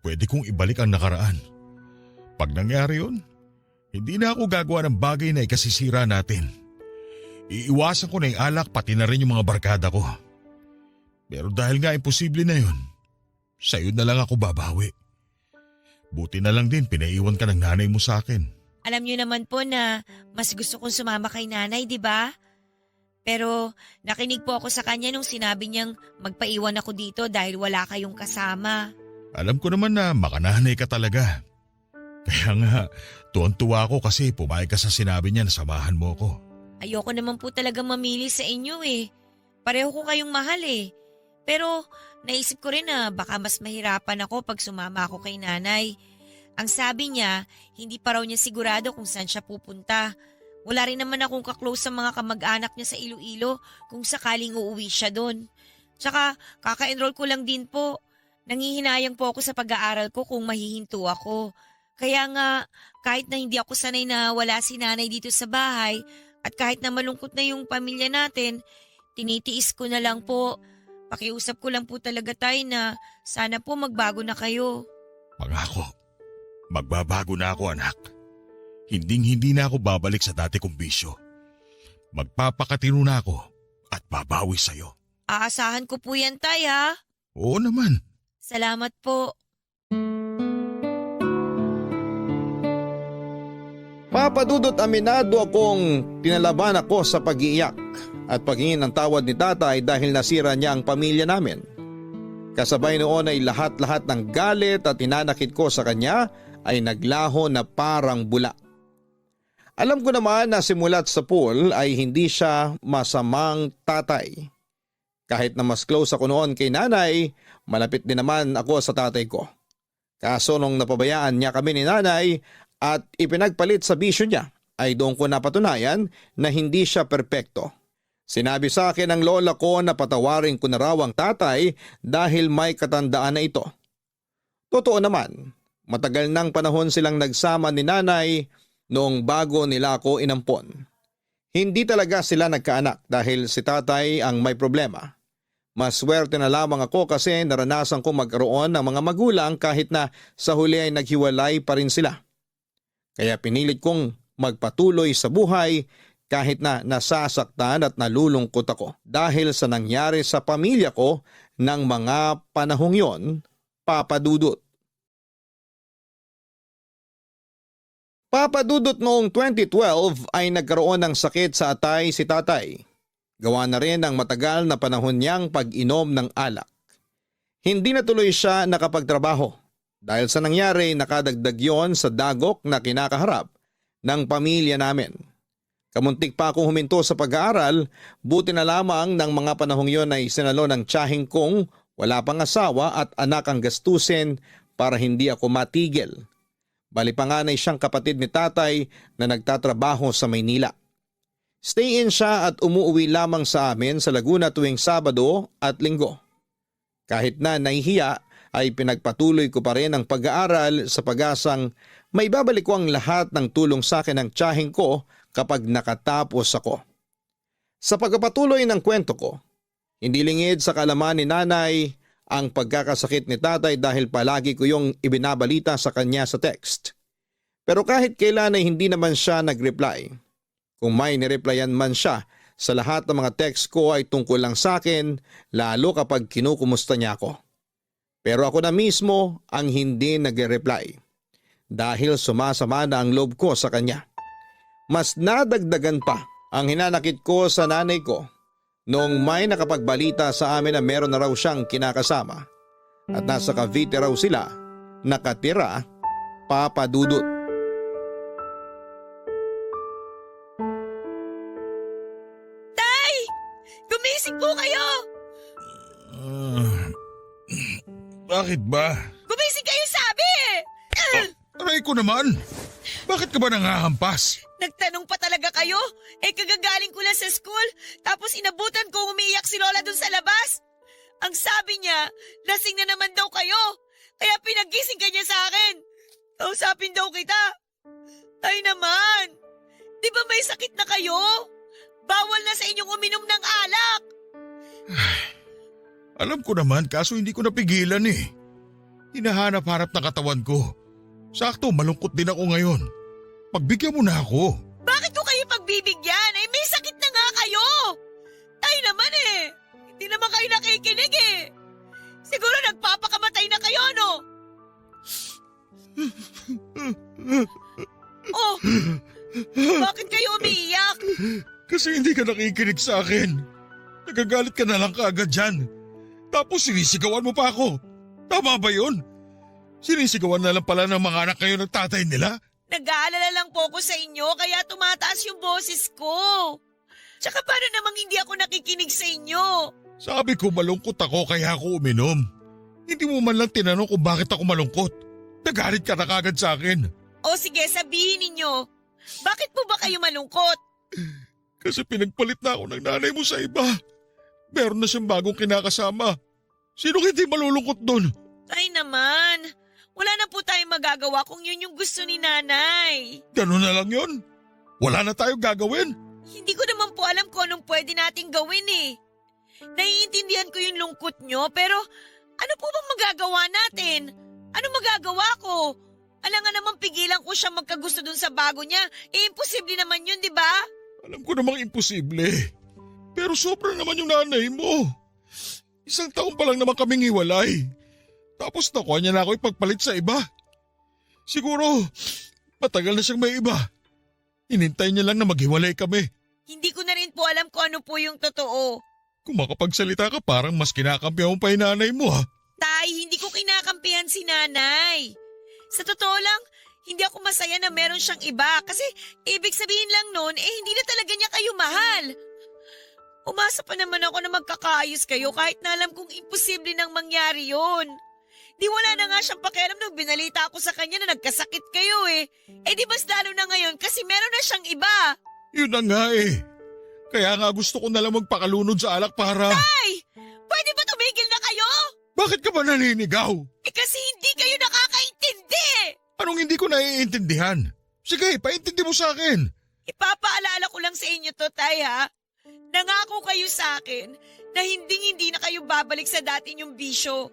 pwede kong ibalik ang nakaraan. Pag nangyari yun, hindi na ako gagawa ng bagay na ikasisira natin. Iiwasan ko na yung alak pati na rin yung mga barkada ko. Pero dahil nga imposible na yun, sa'yo na lang ako babawi. Buti na lang din pinaiwan ka ng nanay mo sa akin. Alam niyo naman po na mas gusto kong sumama kay nanay, di ba? Pero nakinig po ako sa kanya nung sinabi niyang magpaiwan ako dito dahil wala kayong kasama. Alam ko naman na makananay ka talaga. Kaya nga, tuwan-tuwa ako kasi pumayag ka sa sinabi niya na samahan mo ko. Ayoko naman po talaga mamili sa inyo eh. Pareho ko kayong mahal eh. Pero naisip ko rin na baka mas mahirapan ako pag sumama ako kay nanay. Ang sabi niya, hindi pa raw niya sigurado kung saan siya pupunta. Wala rin naman akong kaklose sa mga kamag-anak niya sa Iloilo kung sakaling uuwi siya doon. Tsaka kaka-enroll ko lang din po. Nangihinayang po ako sa pag-aaral ko kung mahihinto ako. Kaya nga kahit na hindi ako sanay na wala si nanay dito sa bahay at kahit na malungkot na yung pamilya natin, tinitiis ko na lang po. Pakiusap ko lang po talaga tayo na sana po magbago na kayo. Pangako, magbabago na ako anak. Hinding-hindi na ako babalik sa dati kong bisyo. Magpapakatino na ako at babawi sa'yo. Aasahan ko po yan, tay, ha? Oo naman. Salamat po. Papadudot aminado akong tinalaban ako sa pag-iiyak at paghingi ng tawad ni tatay dahil nasira niya ang pamilya namin. Kasabay noon ay lahat-lahat ng galit at inanakit ko sa kanya ay naglaho na parang bula. Alam ko naman na simulat sa pool ay hindi siya masamang tatay. Kahit na mas close ako noon kay nanay, malapit din naman ako sa tatay ko. Kaso nung napabayaan niya kami ni nanay at ipinagpalit sa bisyo niya, ay doon ko napatunayan na hindi siya perpekto. Sinabi sa akin ng lola ko na patawarin ko na raw ang tatay dahil may katandaan na ito. Totoo naman, matagal nang panahon silang nagsama ni nanay noong bago nila ako inampon. Hindi talaga sila nagkaanak dahil si tatay ang may problema. Maswerte na lamang ako kasi naranasan ko magkaroon ng mga magulang kahit na sa huli ay naghiwalay pa rin sila. Kaya pinilit kong magpatuloy sa buhay kahit na nasasaktan at nalulungkot ako dahil sa nangyari sa pamilya ko ng mga panahong yon, Papa Dudut. Papa Dudut, noong 2012 ay nagkaroon ng sakit sa atay si tatay. Gawa na rin ang matagal na panahon niyang pag-inom ng alak. Hindi na tuloy siya nakapagtrabaho dahil sa nangyari nakadagdag yon sa dagok na kinakaharap ng pamilya namin. Kamuntik pa akong huminto sa pag-aaral, buti na lamang ng mga panahong yon ay sinalo ng tiyahing kong wala pang asawa at anak ang gastusin para hindi ako matigil. Bali panganay siyang kapatid ni tatay na nagtatrabaho sa Maynila. Stay-in siya at umuwi lamang sa amin sa Laguna tuwing Sabado at Linggo. Kahit na nahihiya ay pinagpatuloy ko pa rin ang pag-aaral sa pag-asang may babalik ko ang lahat ng tulong sa akin ng tiyahing ko kapag nakatapos ako. Sa pagpapatuloy ng kwento ko, hindi lingid sa kalaman ni nanay ang pagkakasakit ni tatay dahil palagi ko yung ibinabalita sa kanya sa text. Pero kahit kailan ay hindi naman siya nag-reply. Kung may nireplyan man siya, sa lahat ng mga text ko ay tungkol lang sa akin, lalo kapag kinukumusta niya ako. Pero ako na mismo ang hindi nag-reply dahil sumasama na ang loob ko sa kanya. Mas nadagdagan pa ang hinanakit ko sa nanay ko noong may nakapagbalita sa amin na meron na raw siyang kinakasama at nasa Cavite raw sila nakatira, Papa Dudut. Tay! Gumising po kayo! Bakit ba? Gumising kayo sabi! Aray ko naman! Bakit ka ba nangahampas? Nagtanong pa talaga kayo? Kagagaling ko lang sa school, tapos inabutan ko umiiyak si Lola dun sa labas. Ang sabi niya, lasing na naman daw kayo, kaya pinagising ka niya sa akin. Kausapin daw kita. Tay naman, di ba may sakit na kayo? Bawal na sa inyong uminom ng alak. Alam ko naman kaso hindi ko napigilan eh. Hinahanap-hanap na katawan ko. Sakto, malungkot din ako ngayon. Pagbigyan mo na ako. Bakit ko kayo pagbibigyan? Ay may sakit na nga kayo. Tay naman eh. Hindi naman kayo nakikinig eh. Siguro nagpapakamatay na kayo, no? Oh, bakit kayo umiiyak? Kasi hindi ka nakikinig sa akin. Nagagalit ka na lang kaagad dyan. Tapos sinisigawan mo pa ako. Tama ba yun? Sinisigawan na lang pala ng mga anak kayo ng tatay nila? Nag-aalala lang po ko sa inyo kaya tumataas yung boses ko. Tsaka paano namang hindi ako nakikinig sa inyo? Sabi ko malungkot ako kaya ako uminom. Hindi mo man lang tinanong kung bakit ako malungkot. Nagalit ka na kagad sa akin. O sige, sabihin ninyo. Bakit po ba kayo malungkot? Kasi pinagpalit na ako ng nanay mo sa iba. Meron na siyang bagong kinakasama. Sino hindi malulungkot doon? Ay naman, wala na po tayong magagawa kung yun yung gusto ni nanay. Ganun na lang yun. Wala na tayong gagawin. Hindi ko naman po alam kung anong pwede nating gawin eh. Naiintindihan ko yung lungkot nyo pero ano po bang magagawa natin? Ano magagawa ko? Alam nga naman pigilan ko siya magkagusto dun sa bago niya. Imposible naman yun, di ba? Alam ko namang imposible. Pero sobra naman yung nanay mo. 1 taon pa lang naman kaming hiwalay. Tapos nakuha niya na ako ipagpalit sa iba. Siguro, matagal na siyang may iba. Inintay niya lang na maghiwalay kami. Hindi ko na rin po alam kung ano po yung totoo. Kung makapagsalita ka parang mas kinakampihan mo pa yung nanay mo ha. Tay, hindi ko kinakampihan si nanay. Sa totoo lang, hindi ako masaya na meron siyang iba kasi ibig sabihin lang nun hindi na talaga niya kayo mahal. Umasa pa naman ako na magkakaayos kayo kahit na alam kong imposible nang mangyari yun. Di wala na nga siyang pakialam nung binalita ako sa kanya na nagkasakit kayo eh. Di mas lalo na ngayon kasi meron na siyang iba. Yun na nga eh. Kaya nga gusto ko nalang magpakalunod sa alak para… Tay! Pwede ba tumigil na kayo? Bakit ka ba naninigaw? Kasi hindi kayo nakakaintindi. Anong hindi ko naiintindihan? Sige, paintindi mo sa akin. Ipapaalala ko lang sa inyo to, Tay ha. Nangako kayo sa akin na hindi na kayo babalik sa dati niyong bisyo.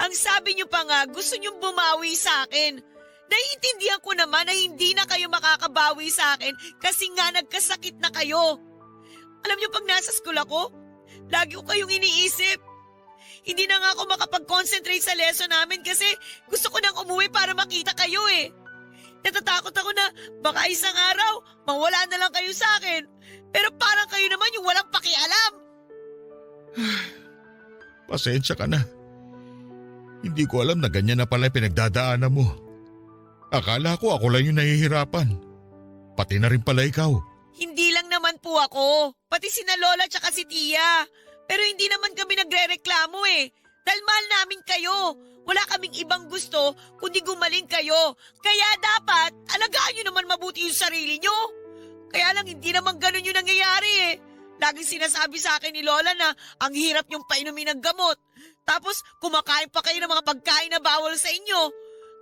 Ang sabi niyo pa nga, gusto niyong bumawi sa akin. Naiintindihan ko naman na hindi na kayo makakabawi sa akin kasi nga nagkasakit na kayo. Alam niyo pag nasa school ako, lagi ko kayong iniisip. Hindi na nga ako makapag-concentrate sa lesson namin kasi gusto ko nang umuwi para makita kayo eh. Natatakot ako na baka isang araw mawala na lang kayo sa akin. Pero parang kayo naman yung walang pakialam. Pasensya ka na. Hindi ko alam na ganyan na pala pinagdadaanan mo. Akala ko ako lang yung nahihirapan. Pati na rin pala ikaw. Hindi lang naman po ako. Pati sina Lola tsaka si Tia. Pero hindi naman kami nagre-reklamo eh. Dahil mahal namin kayo. Wala kaming ibang gusto kundi gumaling kayo. Kaya dapat alagaan nyo naman mabuti yung sarili nyo. Kaya lang hindi naman ganun yung nangyayari eh. Laging sinasabi sa akin ni Lola na ang hirap yung painumin ng gamot. Tapos kumakain pa kayo ng mga pagkain na bawal sa inyo.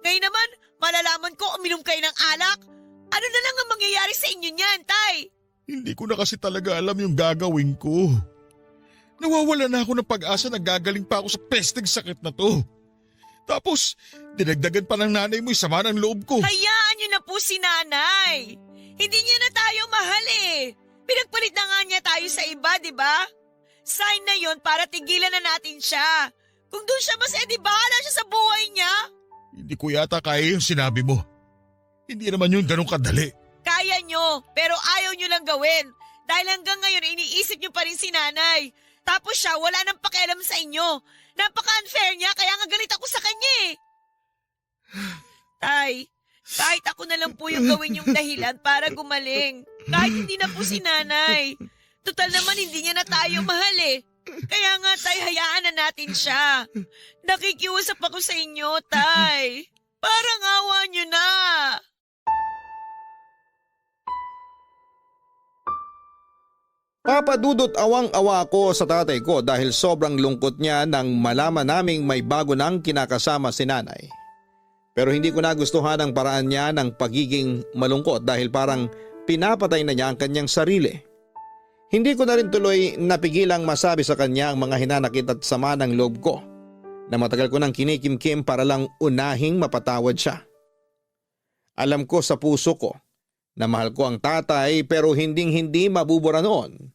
Ngayon naman, malalaman ko uminom kayo ng alak. Ano na lang ang mangyayari sa inyo niyan, Tay? Hindi ko na kasi talaga alam yung gagawin ko. Nawawala na ako ng pag-asa na gagaling pa ako sa pesteng sakit na to. Tapos, dinagdagan pa ng nanay mo yung sama ng loob ko. Hayaan niyo na po si nanay. Hindi niya na tayo mahal eh. Pinagpalit na nga niya tayo sa iba, di ba? Sign na yon para tigilan na natin siya. Kung doon siya masaya, di bahala siya sa buhay niya. Hindi ko yata kaya yung sinabi mo. Hindi naman yun ganun kadali. Kaya nyo, pero ayaw nyo lang gawin. Dahil hanggang ngayon, iniisip nyo pa rin si nanay. Tapos siya, wala nang pakialam sa inyo. Napaka-unfair niya, kaya nga galit ako sa kanya eh. Tay, kahit ako na lang po yung gawin yung dahilan para gumaling. Kahit hindi na po si nanay. Total naman hindi niya na tayo mahal eh. Kaya nga tay, hayaan na natin siya. Nakikiusap ako sa inyo, tay. Parang awa nyo na. Papadudot awang-awa ko sa tatay ko dahil sobrang lungkot niya nang malaman naming may bago nang kinakasama si nanay. Pero hindi ko nagustuhan ang paraan niya ng pagiging malungkot dahil parang pinapatay na niya ang kanyang sarili. Hindi ko na rin tuloy napigilang masabi sa kanya ang mga hinanakit at sama ng loob ko na matagal ko nang kinikimkim para lang unahing mapatawad siya. Alam ko sa puso ko na mahal ko ang tatay pero hinding-hindi mabubura noon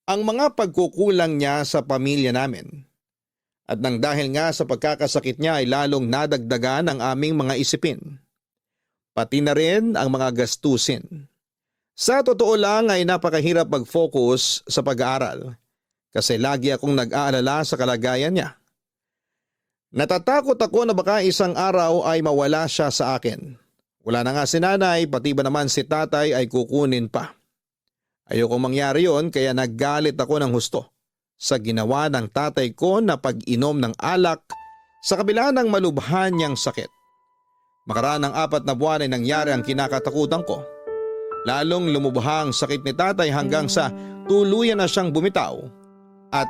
ang mga pagkukulang niya sa pamilya namin. At nang dahil nga sa pagkakasakit niya ay lalong nadagdagan ang aming mga isipin. Pati na rin ang mga gastusin. Sa totoo lang ay napakahirap mag-focus sa pag-aaral kasi lagi akong nag-aalala sa kalagayan niya. Natatakot ako na baka isang araw ay mawala siya sa akin. Wala na nga si nanay, pati ba naman si tatay ay kukunin pa. Ayokong mangyari yon kaya naggalit ako ng husto sa ginawa ng tatay ko na pag-inom ng alak sa kabila ng malubhan niyang sakit. Makaraan ng 4 na buwan ay nangyari ang kinakatakutan ko. Lalong lumubha ang sakit ni tatay hanggang sa tuluyan na siyang bumitaw at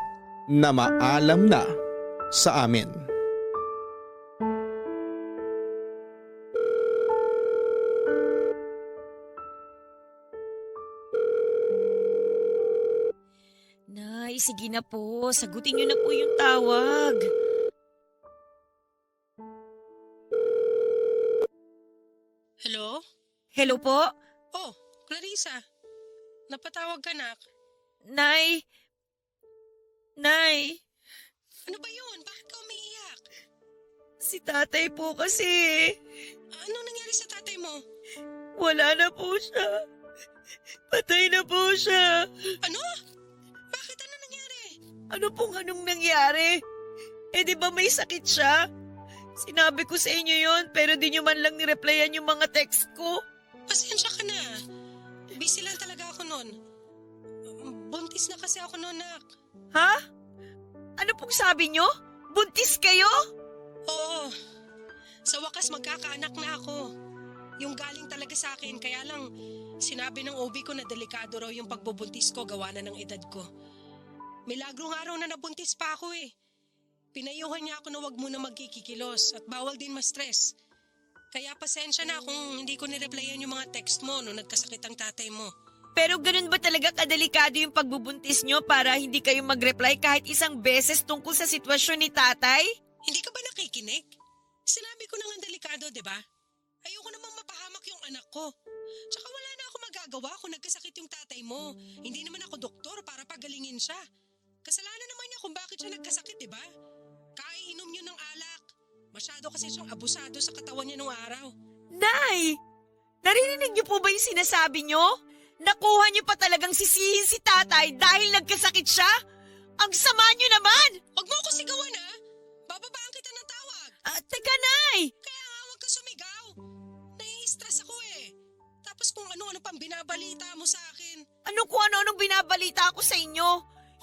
namaalam na sa amin. Nay, sige na po. Sagutin niyo na po yung tawag. Hello? Hello po? Oh, Clarissa. Napatawag ka, nak. Nay? Nay? Ano ba yun? Bakit ka umiiyak? Si tatay po kasi. Ano nangyari sa tatay mo? Wala na po siya. Patay na po siya. Ano? Bakit? Ano nangyari? Ano pong anong nangyari? Eh di ba may sakit siya? Sinabi ko sa inyo yon pero di nyo man lang nireplyan yung mga text ko. Pasensya ka na. Busy lang talaga ako noon. Buntis na kasi ako noon, nak. Ha? Ano pong sabi nyo? Buntis kayo? Oo. Sa wakas magkakaanak na ako. Yung galing talaga sa akin, kaya lang sinabi ng OB ko na delikado raw yung pagbubuntis ko gawa na ng edad ko. Milagro nga raw na nabuntis pa ako eh. Pinayuhan niya ako na wag muna magkikikilos at bawal din ma-stress. Kaya pasensya na kung hindi ko nireplyan yung mga text mo nung nagkasakit ang tatay mo. Pero ganun ba talaga kadelikado yung pagbubuntis nyo para hindi kayo mag-reply kahit isang beses tungkol sa sitwasyon ni tatay? Hindi ka ba nakikinig? Sinabi ko na nga delikado, di ba? Ayoko namang mapahamak yung anak ko. Tsaka wala na ako magagawa kung nagkasakit yung tatay mo. Hindi naman ako doktor para pagalingin siya. Kasalanan naman niya kung bakit siya nagkasakit, di ba? Kaiinom niyo ng alak. Masyado kasi siyang abusado sa katawan niya nung araw. Nay! Narinig niyo po ba yung sinasabi niyo? Nakuha niyo pa talagang sisihin si tatay dahil nagkasakit siya? Ang sama niyo naman! Huwag mo ako sigawan, ha? Bababaan kita ng tawag. Teka, Nay! Kaya nga huwag ka sumigaw. Nai-stress ako eh. Tapos kung ano-ano pang binabalita mo sa akin. Ano kung ano-anong binabalita ko sa inyo?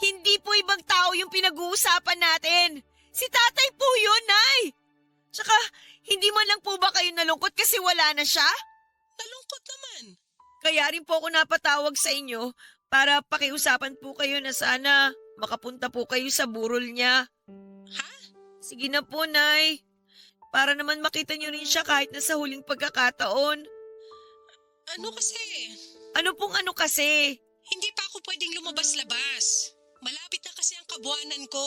Hindi po ibang tao yung pinag-uusapan natin. Si tatay po yun, Nay! Tsaka, hindi man lang po ba kayo nalungkot kasi wala na siya? Nalungkot naman. Kaya rin po ako napatawag sa inyo para pakiusapan po kayo na sana makapunta po kayo sa burol niya. Ha? Sige na po, Nay. Para naman makita niyo rin siya kahit na sa huling pagkakataon. Ano kasi? Ano pong ano kasi? Hindi pa ako pwedeng lumabas-labas. Malapit na kasi ang kabuanan ko.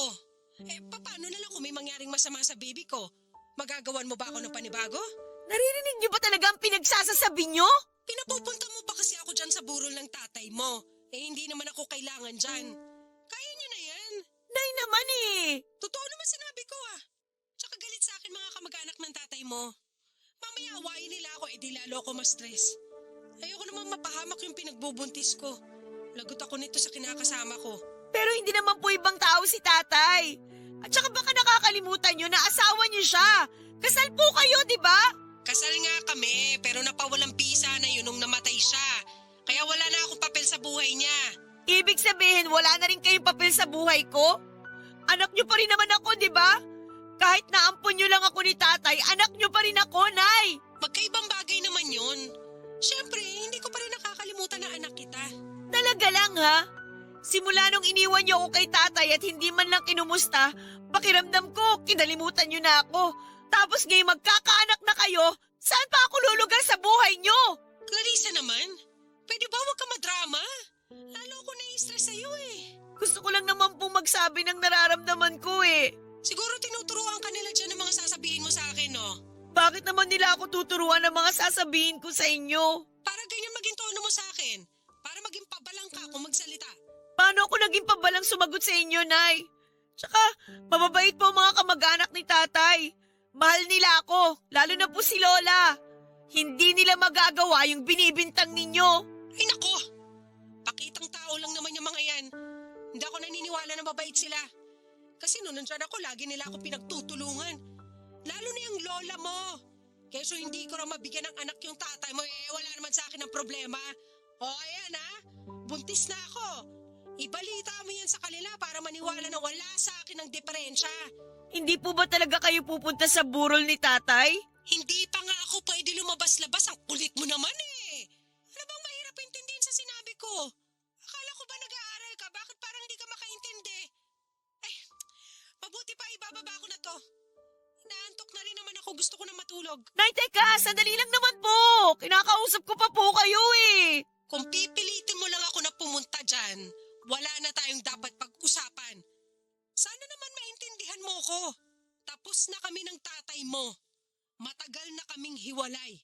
Paano na lang kung may mangyaring masama sa baby ko? Magagawan mo ba ako ng panibago? Naririnig niyo ba talaga ang pinagsasasabi niyo? Pinapupunta mo pa kasi ako dyan sa burol ng tatay mo. Hindi naman ako kailangan dyan. Kaya niya na yan. Nay naman eh. Totoo naman sinabi ko ah. Tsaka galit sa akin mga kamag-anak ng tatay mo. Mamaya awayin nila ako di lalo ako ma-stress. Ayoko naman mapahamak yung pinagbubuntis ko. Lagot ako nito sa kinakasama ko. Pero hindi naman po ibang tao si tatay. At saka baka nakakalimutan niyo na asawa niyo siya. Kasal po kayo, di ba? Kasal nga kami, pero napawalang pisa na yun nung namatay siya. Kaya wala na akong papel sa buhay niya. Ibig sabihin, wala na rin kayong papel sa buhay ko? Anak niyo pa rin naman ako, di ba? Kahit naampon niyo lang ako ni tatay, anak niyo pa rin ako, Nay! Magkaibang bagay naman yun. Siyempre, hindi ko pa rin nakakalimutan na anak kita. Talaga lang, ha? Simula nung iniwan niyo ako kay tatay at hindi man lang kinumusta, pakiramdam ko, kinalimutan niyo na ako. Tapos ngayon magkakaanak na kayo, saan pa ako lulugar sa buhay nyo? Clarissa naman, pwede ba huwag ka madrama? Lalo ako nai-stress sa'yo eh. Gusto ko lang naman po magsabi ng nararamdaman ko eh. Siguro tinuturuan ka nila dyan ng mga sasabihin mo sa akin, no? Bakit naman nila ako tuturuan ng mga sasabihin ko sa inyo? Para ganyan maging tono mo sa akin. Para maging pabalang ka kung magsalita. Paano ako naging pabalang sumagot sa inyo, Nay? Tsaka, mababait po ang mga kamag-anak ni Tatay. Mahal nila ako, lalo na po si Lola. Hindi nila magagawa yung binibintang ninyo. Ay nako! Pakitang tao lang naman yung mga yan. Hindi ako naniniwala na mabait sila. Kasi noon nandyan ako, lagi nila ako pinagtutulungan. Lalo na yung lola mo. Kaya hindi ko rin mabigyan ng anak yung tatay mo, wala naman sa akin ang problema. O ayan ha, buntis na ako. Ibalita mo yan sa kanila para maniwala na wala sa akin ang diferensya. Hindi po ba talaga kayo pupunta sa burol ni Tatay? Hindi pa nga ako pwede lumabas-labas, ang kulit mo naman eh. Ano bang mahirap intindihin sa sinabi ko? Akala ko ba nag-aaral ka? Bakit parang hindi ka makaintindi? Mabuti pa ibababa ko na to. Inaantok na rin naman ako, gusto ko na matulog. Nay, teka, sandali lang naman po. Kinakausap ko pa po kayo eh. Kung pipilitin mo lang ako na pumunta dyan, wala na tayong dapat pag-usapan. Sana naman maintindihan mo ko. Tapos na kami ng tatay mo. Matagal na kaming hiwalay.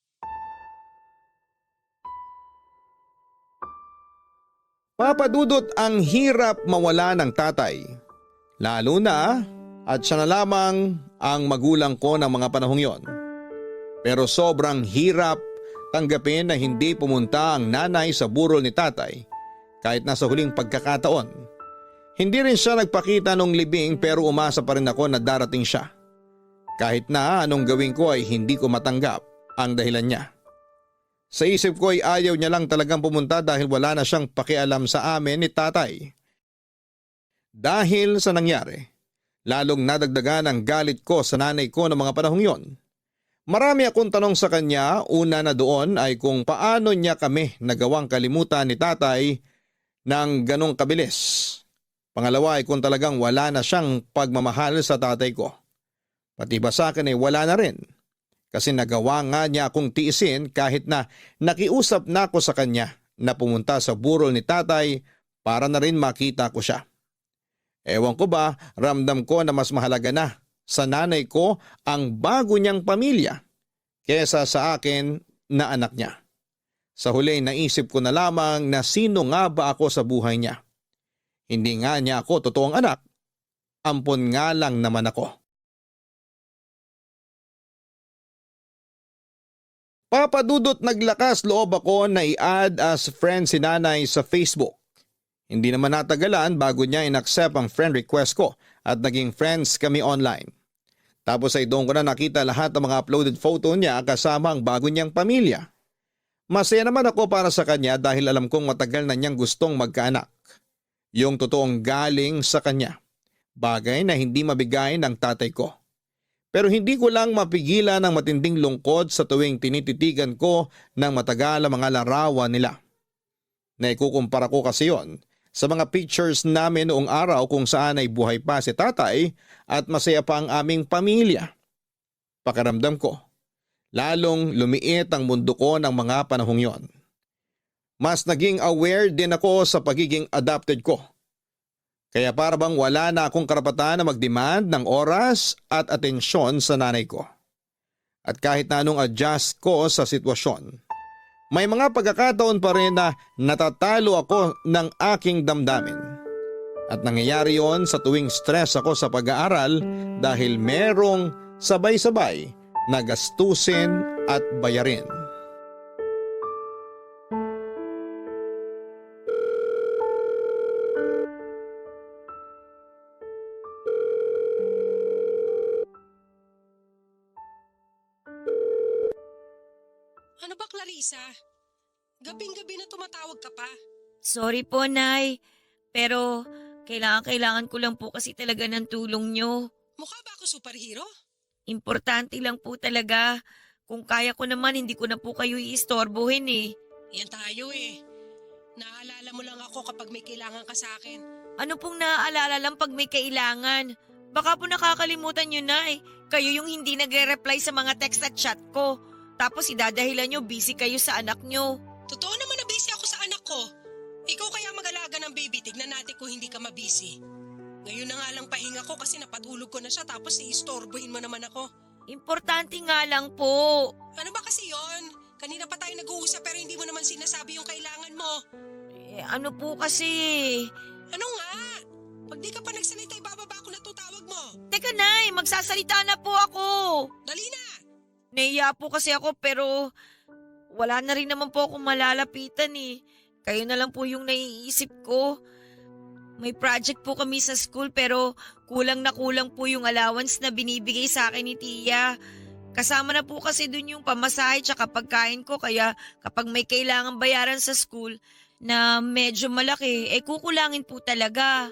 Papadudot ang hirap mawala ng tatay. Lalo na at siya na lamang ang magulang ko ng mga panahong yon. Pero sobrang hirap tanggapin na hindi pumunta ang nanay sa burol ni tatay kahit nasa huling pagkakataon. Hindi rin siya nagpakita nung libing pero umasa pa rin ako na darating siya. Kahit na anong gawin ko ay hindi ko matanggap ang dahilan niya. Sa isip ko ay ayaw niya lang talagang pumunta dahil wala na siyang pakialam sa amin ni tatay. Dahil sa nangyari, lalong nadagdagan ang galit ko sa nanay ko ng mga panahong yon. Marami akong tanong sa kanya, una na doon ay kung paano niya kami nagawang kalimutan ni tatay ng ganong kabilis. Pangalawa ay kung talagang wala na siyang pagmamahal sa tatay ko. Pati ba sa akin ay wala na rin. Kasi nagawa nga niya akong tiisin kahit na nakiusap na ako sa kanya na pumunta sa burol ni tatay para na rin makita ko siya. Ewan ko ba, ramdam ko na mas mahalaga na sa nanay ko ang bago niyang pamilya kesa sa akin na anak niya. Sa huli naisip ko na lamang na sino nga ba ako sa buhay niya. Hindi nga niya ako totoong anak. Ampon nga lang naman ako. Papadudot naglakas loob ako na i-add as friend si nanay sa Facebook. Hindi naman natagalan bago niya in-accept ang friend request ko at naging friends kami online. Tapos ay doon ko na nakita lahat ng mga uploaded photo niya kasama ang bago niyang pamilya. Masaya naman ako para sa kanya dahil alam kong matagal na niyang gustong magkaanak. Yung totoong galing sa kanya. Bagay na hindi mabigay ng tatay ko. Pero hindi ko lang mapigilan ang matinding lungkot sa tuwing tinititigan ko ng matagal ang mga larawan nila. Naikukumpara ko kasi yon sa mga pictures namin noong araw kung saan ay buhay pa si tatay at masaya pa ang aming pamilya. Pakiramdam ko, lalong lumiit ang mundo ko ng mga panahong yon. Mas naging aware din ako sa pagiging adopted ko. Kaya para bang wala na akong karapatan na mag-demand ng oras at atensyon sa nanay ko. At kahit na anong adjust ko sa sitwasyon, may mga pagkakataon pa rin na natatalo ako ng aking damdamin. At nangyayari yon sa tuwing stress ako sa pag-aaral dahil merong sabay-sabay na gastusin at bayarin. Ano ba, Clarissa? Gabing-gabi na tumatawag ka pa. Sorry po, Nay. Pero kailangan ko lang po kasi talaga ng tulong nyo. Mukha ba ako superhero? Importante lang po talaga. Kung kaya ko naman, hindi ko na po kayo iistorbohin eh. Yan tayo eh. Naaalala mo lang ako kapag may kailangan ka sa akin. Ano pong naaalala lang pag may kailangan? Baka po nakakalimutan nyo na eh. Kayo yung hindi nagre-reply sa mga text at chat ko. Tapos idadahilan nyo busy kayo sa anak nyo. Totoo naman na busy ako sa anak ko. Ikaw kaya mag-alaga ng baby, tignan natin kung hindi ka mabisi. Ngayon na nga lang pahinga ko kasi napatulog ko na siya tapos iistorbohin mo naman ako. Importante nga lang po. Ano ba kasi yon? Kanina pa tayo nag-uusap pero hindi mo naman sinasabi yung kailangan mo. Ano po kasi? Ano nga? Pag di ka pa nagsalita, ibababa ko na tutawag mo. Teka Nay, magsasalita na po ako. Dali na! Nahiya po kasi ako pero wala na rin naman po akong malalapitan eh. Kayo na lang po yung naiisip ko. May project po kami sa school pero kulang na kulang po yung allowance na binibigay sa akin ni Tia. Kasama na po kasi dun yung pamasahe tsaka pagkain ko kaya kapag may kailangan bayaran sa school na medyo malaki, kukulangin po talaga.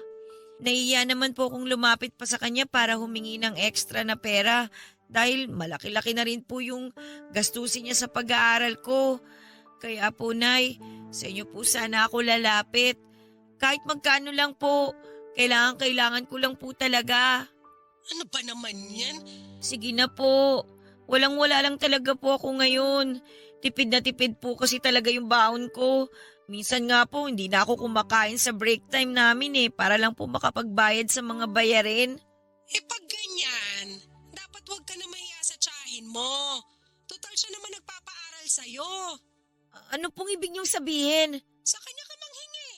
Nahiya naman po kung lumapit pa sa kanya para humingi ng extra na pera dahil malaki-laki na rin po yung gastusin niya sa pag-aaral ko. Kaya po Nay, sa inyo po sana ako lalapit. Kahit magkano lang po, kailangan ko lang po talaga. Ano ba naman yan? Sige na po, walang-wala lang talaga po ako ngayon. Tipid na tipid po kasi talaga yung baon ko. Minsan nga po, hindi na ako kumakain sa break time namin para lang po makapagbayad sa mga bayarin. Pag ganyan, dapat wag ka na mahiya sa tiyahin mo. Total siya naman nagpapaaral sa'yo. Ano pong ibig niyong sabihin? Sa kanya ka manghingi.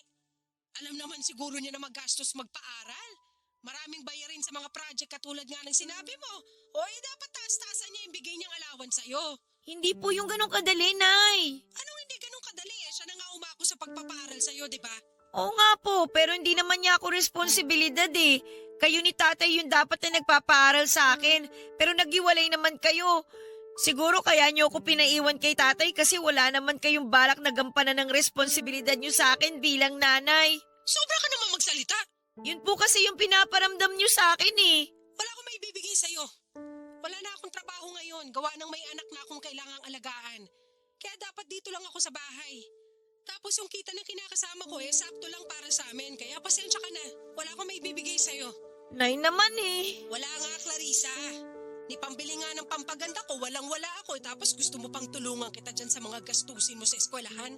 Alam naman siguro niya na maggastos magpaaral. Maraming bayarin sa mga project katulad nga ng sinabi mo. O dapat taas-taasan niya yung bigay niyang allowance sa'yo. Hindi po yung ganong kadali, Nay. Anong hindi ganun kadali Siya na nga umako sa pagpapaaral sa'yo, di ba? Oo nga po, pero hindi naman niya ako responsibilidad eh. Kayo ni tatay yung dapat na nagpapaaral sa akin. Pero naghiwalay naman kayo. Siguro kaya niyo ako pinaiwan kay tatay kasi wala naman kayong balak na gampanan ng responsibilidad niyo sa akin bilang nanay. Sobra ka naman magsalita. Yun po kasi yung pinaparamdam niyo sa akin eh. Wala akong may bibigay sa'yo. Wala na akong trabaho ngayon. Gawa ng may anak na akong kailangang alagaan. Kaya dapat dito lang ako sa bahay. Tapos yung kita na kinakasama ko sakto lang para sa amin. Kaya pasensya ka na. Wala akong may bibigay sa'yo. Nay naman eh. Wala nga, Clarissa. Ni pambili nga ng pampaganda ko, walang-wala ako. Tapos gusto mo pang tulungan kita dyan sa mga gastusin mo sa eskwelahan.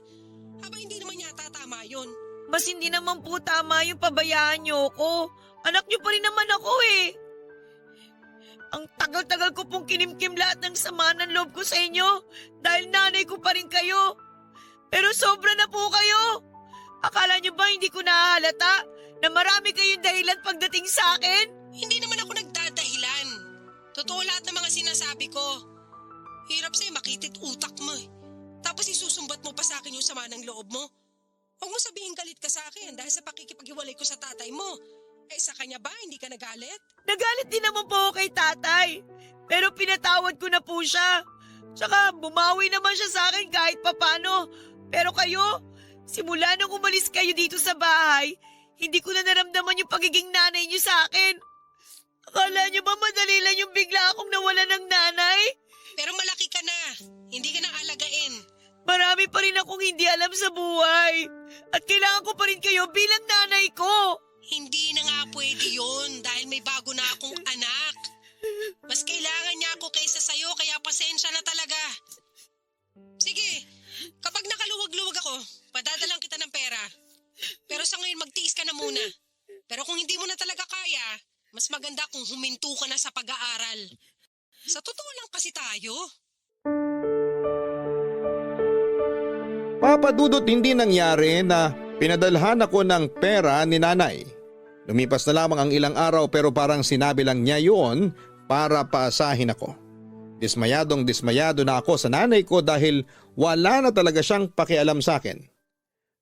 Aba, hindi naman yata tama yun. Mas hindi naman po tama yung pabayaan niyo ko. Anak niyo pa rin naman ako eh. Ang tagal-tagal ko pong kinimkim lahat ng sama ng loob ko sa inyo dahil nanay ko pa rin kayo. Pero sobra na po kayo. Akala niyo ba hindi ko nahahalata na marami kayong dahilan pagdating sa akin? Hindi naman ako nagdadahilan. Totoo lahat ng mga sinasabi ko. Hirap sa'yo makitid utak mo eh. Tapos isusumbat mo pa sa akin yung sama ng loob mo. Huwag mo sabihin galit ka sa akin dahil sa pakikipaghiwalay ko sa tatay mo. Sa kanya ba? Hindi ka nagalit? Nagalit din naman po ako kay tatay. Pero pinatawad ko na po siya. Tsaka bumawi naman siya sa akin kahit papano. Pero kayo, simula nung umalis kayo dito sa bahay, hindi ko na naramdaman yung pagiging nanay niyo sa akin. Akala niyo ba madali lang yung bigla akong nawala ng nanay? Pero malaki ka na. Hindi ka na alagain. Marami pa rin akong hindi alam sa buhay. At kailangan ko pa rin kayo bilang nanay ko. Hindi na nga pwede yun dahil may bago na akong anak. Mas kailangan niya ako kaysa sa'yo kaya pasensya na talaga. Sige, kapag nakaluwag-luwag ako, padadalang kita ng pera. Pero sa ngayon magtiis ka na muna. Pero kung hindi mo na talaga kaya, mas maganda kung huminto ka na sa pag-aaral. Sa totoo lang kasi tayo. Papadudot hindi nangyari na pinadalhan ako ng pera ni nanay. Lumipas na lamang ang ilang araw pero parang sinabi lang niya yun para paasahin ako. Dismayado na ako sa nanay ko dahil wala na talaga siyang pakialam sa akin.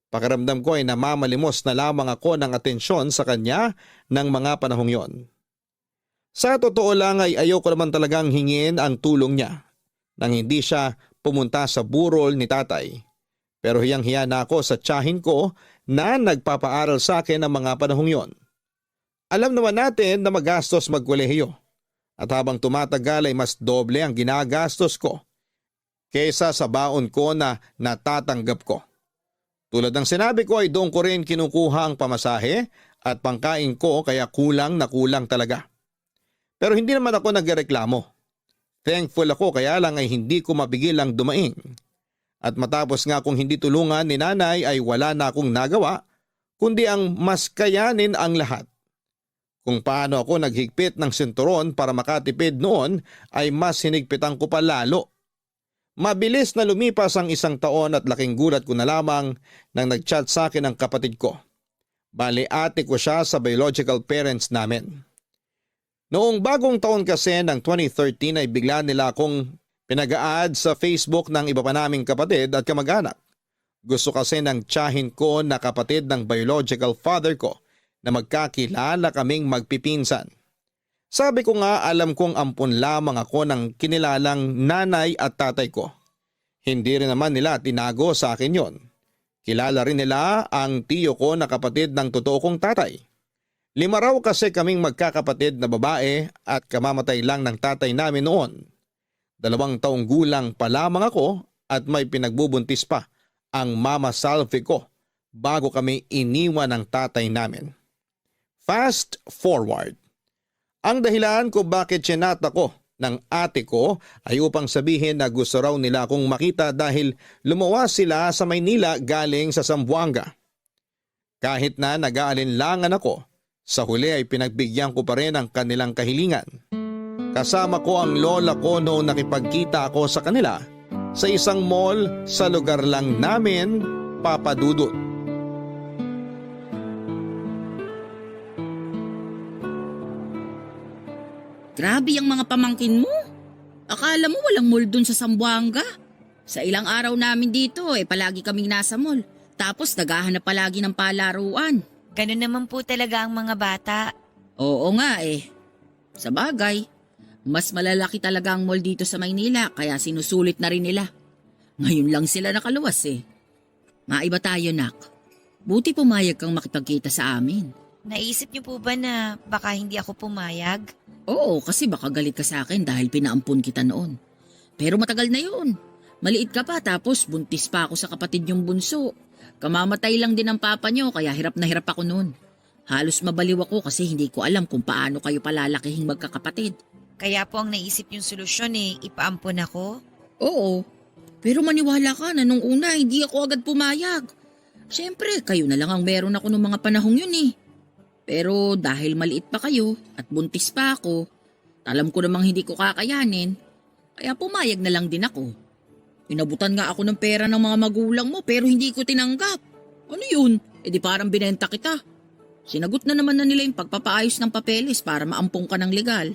Pakiramdam ko ay namamalimos na lamang ako ng atensyon sa kanya ng mga panahong yon. Sa totoo lang ay ayoko naman talagang hingin ang tulong niya nang hindi siya pumunta sa burol ni tatay. Pero hiyang-hiya na ako sa tiyahin ko na nagpapaaral sa akin ng mga panahong yon. Alam naman natin na magastos magkolehiyo at habang tumatagal ay mas doble ang ginagastos ko kaysa sa baon ko na natatanggap ko. Tulad ng sinabi ko ay doon ko rin kinukuha ang pamasahe at pangkain ko kaya kulang na kulang talaga. Pero hindi naman ako nagreklamo. Thankful ako kaya lang ay hindi ko mapigil ang dumaing. At matapos nga kung hindi tulungan ni nanay ay wala na akong nagawa, kundi ang mas kayanin ang lahat. Kung paano ako naghigpit ng sinturon para makatipid noon ay mas hinigpitan ko pa lalo. Mabilis na lumipas ang 1 taon at laking gulat ko na lamang nang nag-chat sa akin ang kapatid ko. Bali ate ko siya sa biological parents namin. Noong bagong taon kasi ng 2013 ay bigla nila akong pinag-a-add sa Facebook ng iba pa naming kapatid at kamag-anak. Gusto kasi ng tiyahin ko na kapatid ng biological father ko na magkakilala kaming magpipinsan. Sabi ko nga alam kong ampun lamang ako ng kinilalang nanay at tatay ko. Hindi rin naman nila tinago sa akin yon. Kilala rin nila ang tiyo ko na kapatid ng totoo kong tatay. 5 raw kasi kaming magkakapatid na babae at kamamatay lang ng tatay namin noon. 2 taong gulang pa lamang ako at may pinagbubuntis pa ang mama Salvi ko bago kami iniwan ng tatay namin. Fast forward. Ang dahilan kung bakit sinat ako ng ate ko ay upang sabihin na gusto raw nila akong makita dahil lumawas sila sa Maynila galing sa Zamboanga. Kahit na nag-aalinlangan ako, sa huli ay pinagbigyan ko pa rin ang kanilang kahilingan. Kasama ko ang lola ko noong nakipagkita ako sa kanila sa isang mall sa lugar lang namin, Papa Dudut. Grabe ang mga pamangkin mo. Akala mo walang mall dun sa Zamboanga. Sa ilang araw namin dito palagi kaming nasa mall. Tapos naghahanap palagi ng palaruan. Ganun naman po talaga ang mga bata. Oo nga Sa bagay, mas malalaki talaga ang mall dito sa Maynila kaya sinusulit na rin nila. Ngayon lang sila nakaluwas Maiba tayo, nak. Buti pumayag kang makipagkita sa amin. Naisip niyo po ba na baka hindi ako pumayag? Oo, kasi baka galit ka sa akin dahil pinaampun kita noon. Pero matagal na yun. Maliit ka pa tapos buntis pa ako sa kapatid niyong bunso. Kamamatay lang din ang papa niyo kaya hirap na hirap ako noon. Halos mabaliw ako kasi hindi ko alam kung paano kayo palalakihing magkakapatid. Kaya po ang naisip yung solusyon ipaampon ako? Oo, pero maniwala ka na nung una hindi ako agad pumayag. Siyempre, kayo na lang ang meron ako nung mga panahong yun Pero dahil maliit pa kayo at buntis pa ako, alam ko namang hindi ko kakayanin, kaya pumayag na lang din ako. Inabutan nga ako ng pera ng mga magulang mo pero hindi ko tinanggap. Ano yun? Di parang binenta kita. Sinagot na naman na nila yung pagpapaayos ng papeles para maampong ka ng legal.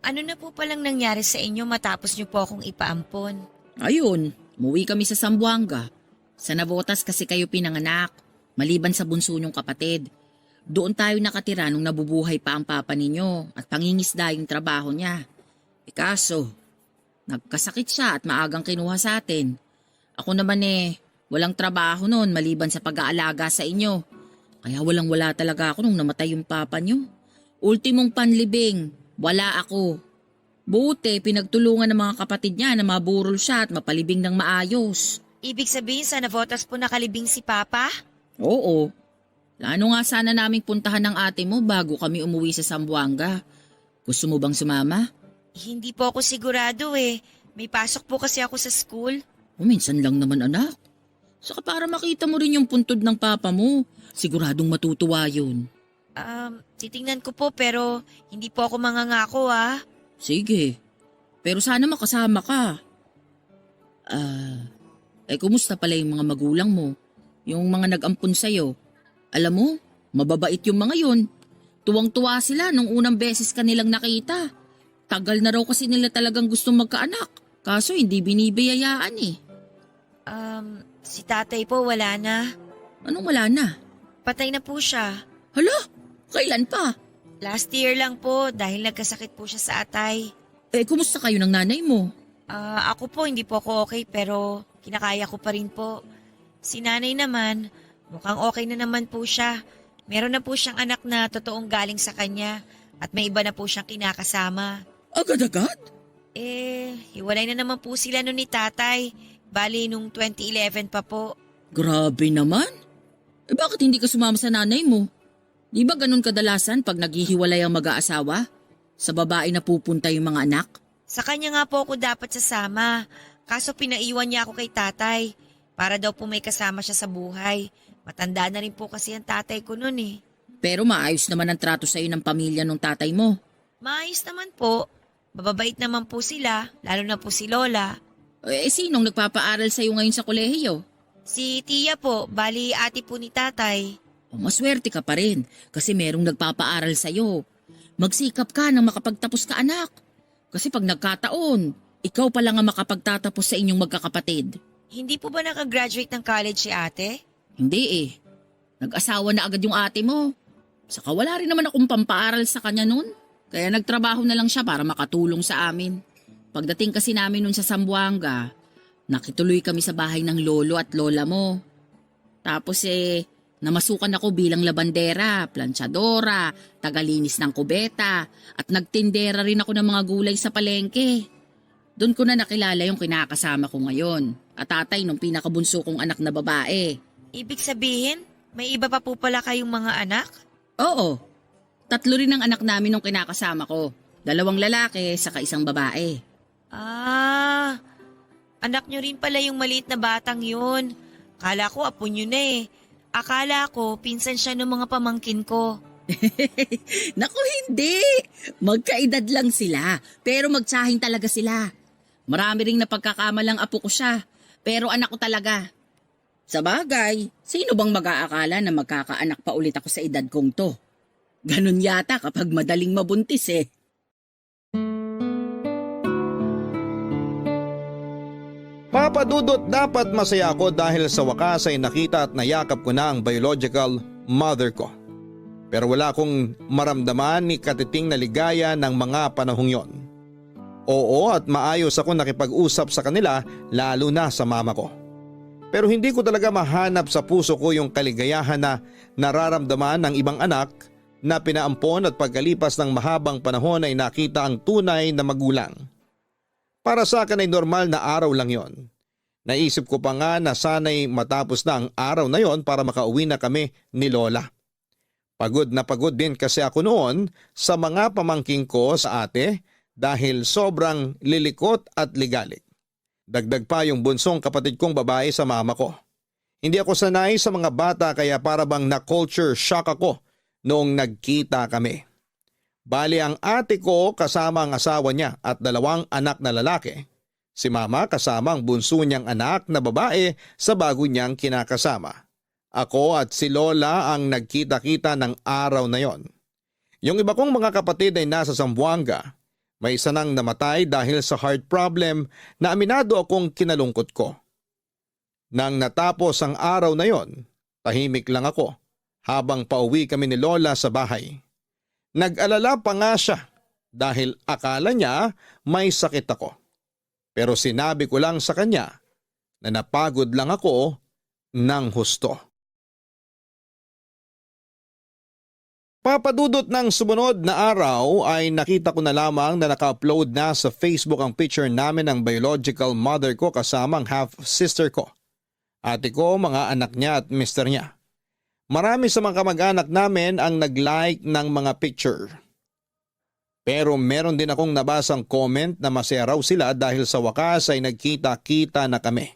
Ano na po palang nangyari sa inyo matapos niyo po akong ipaampon? Ayun, umuwi kami sa Zamboanga. Sa Navotas kasi kayo pinanganak, maliban sa bunso niyong kapatid. Doon tayo nakatira nung nabubuhay pa ang papa ninyo at pangingisda yung trabaho niya. Kaso, nagkasakit siya at maagang kinuha sa atin. Ako naman walang trabaho noon maliban sa pag-aalaga sa inyo. Kaya walang-wala talaga ako nung namatay yung papa niyo. Ultimong panlibing, wala ako. Buti pinagtulungan ng mga kapatid niya na maburol siya at mapalibing ng maayos. Ibig sabihin sa Navotas po nakalibing si Papa? Oo. Plano nga sana naming puntahan ng ate mo bago kami umuwi sa Zamboanga. Gusto mo bang sumama? Hindi po ako sigurado May pasok po kasi ako sa school. Minsan lang naman anak. Saka para makita mo rin yung puntod ng papa mo. Siguradong matutuwa yun. Titingnan ko po pero hindi po ako mangangako Sige. Pero sana makasama ka. Kumusta pala yung mga magulang mo? Yung mga nag-ampun sa'yo? Alam mo, mababait yung mga yun. Tuwang-tuwa sila nung unang beses ka nilang nakita. Tagal na raw kasi nila talagang gustong magkaanak. Kaso hindi binibiyayaan Si tatay po wala na. Anong wala na? Patay na po siya. Hala, kailan pa? Last year lang po dahil nagkasakit po siya sa atay. Kumusta kayo ng nanay mo? Ako po hindi po ako okay pero kinakaya ko pa rin po. Si nanay naman, mukhang okay na naman po siya. Meron na po siyang anak na totoong galing sa kanya at may iba na po siyang kinakasama. Agad-agad? Hiwalay na naman po sila noon ni tatay. Bali nung 2011 pa po. Grabe naman. Bakit hindi ka sumama sa nanay mo? Di ba ganun kadalasan pag naghihiwalay ang mag-aasawa? Sa babae na pupunta yung mga anak? Sa kanya nga po ako dapat sasama. Kaso pinaiwan niya ako kay tatay. Para daw po may kasama siya sa buhay. Matanda na rin po kasi ang tatay ko noon eh. Pero maayos naman ang trato sa'yo ng pamilya ng tatay mo. Maayos naman po. Mababait naman po sila, lalo na po si Lola. Sinong nagpapaaral sa'yo ngayon sa kolehiyo? Si Tia po, bali ate po ni tatay. Maswerte ka pa rin kasi merong nagpapaaral sa'yo. Magsikap ka nang makapagtapos ka, anak. Kasi pag nagkataon, ikaw pa lang ang makapagtatapos sa inyong magkakapatid. Hindi po ba nakagraduate ng college si ate? Hindi eh. Nag-asawa na agad yung ate mo. Saka wala rin naman akong pampaaral sa kanya nun. Kaya nagtrabaho na lang siya para makatulong sa amin. Pagdating kasi namin nun sa Zamboanga, nakituloy kami sa bahay ng lolo at lola mo. Tapos namasukan ako bilang labandera, planchadora, tagalinis ng kubeta, at nagtindera rin ako ng mga gulay sa palengke. Doon ko na nakilala yung kinakasama ko ngayon, at tatay ng pinakabunso kong anak na babae. Ibig sabihin, may iba pa po pala kayong mga anak? Oo, 3 rin ang anak namin nung kinakasama ko. 2 lalaki, saka 1 babae. Ah, anak nyo rin pala yung maliit na batang yun. Kala ko apo nyo na eh. Akala ko pinsan siya ng mga pamangkin ko. Naku, hindi! Magkaedad lang sila, pero magtsahin talaga sila. Marami ring napagkakamalang apo ko siya, pero anak ko talaga. Sa bagay, sino bang mag-aakala na magkakaanak pa ulit ako sa edad kong to? Ganun yata kapag madaling mabuntis eh. Papa Dudut, dapat masaya ako dahil sa wakas ay nakita at nayakap ko na ang biological mother ko. Pero wala akong maramdaman ni katiting na ligaya ng mga panahong yon. Oo, at maayos ako nakipag-usap sa kanila, lalo na sa mama ko. Pero hindi ko talaga mahanap sa puso ko yung kaligayahan na nararamdaman ng ibang anak na pinaampon at pagkalipas ng mahabang panahon ay nakita ang tunay na magulang. Para sa akin ay normal na araw lang yon. Naisip ko pa nga na sana'y matapos na ang araw na yon para makauwi na kami ni Lola. Pagod na pagod din kasi ako noon sa mga pamangking ko sa ate dahil sobrang lilikot at ligalik. Dagdag pa yung bunsong kapatid kong babae sa mama ko. Hindi ako sanay sa mga bata kaya para bang na-culture shock ako noong nagkita kami. Bali ang ate ko kasama ang asawa niya at 2 anak na lalaki. Si mama kasama ang bunso niyang anak na babae sa bago niyang kinakasama. Ako at si Lola ang nagkita-kita ng araw na yon. Yung iba kong mga kapatid ay nasa Zamboanga. May isa nang namatay dahil sa heart problem na aminado akong kinalungkot ko. Nang natapos ang araw na yon, tahimik lang ako habang pauwi kami ni Lola sa bahay. Nag-alala pa nga siya dahil akala niya may sakit ako. Pero sinabi ko lang sa kanya na napagod lang ako ng husto. Papadudot ng sumunod na araw ay nakita ko na lamang na naka-upload na sa Facebook ang picture namin ng biological mother ko kasama ang half-sister ko. Ate ko, mga anak niya at mister niya. Marami sa mga kamag-anak namin ang nag-like ng mga picture. Pero meron din akong nabasang comment na masaya raw sila dahil sa wakas ay nagkita-kita na kami.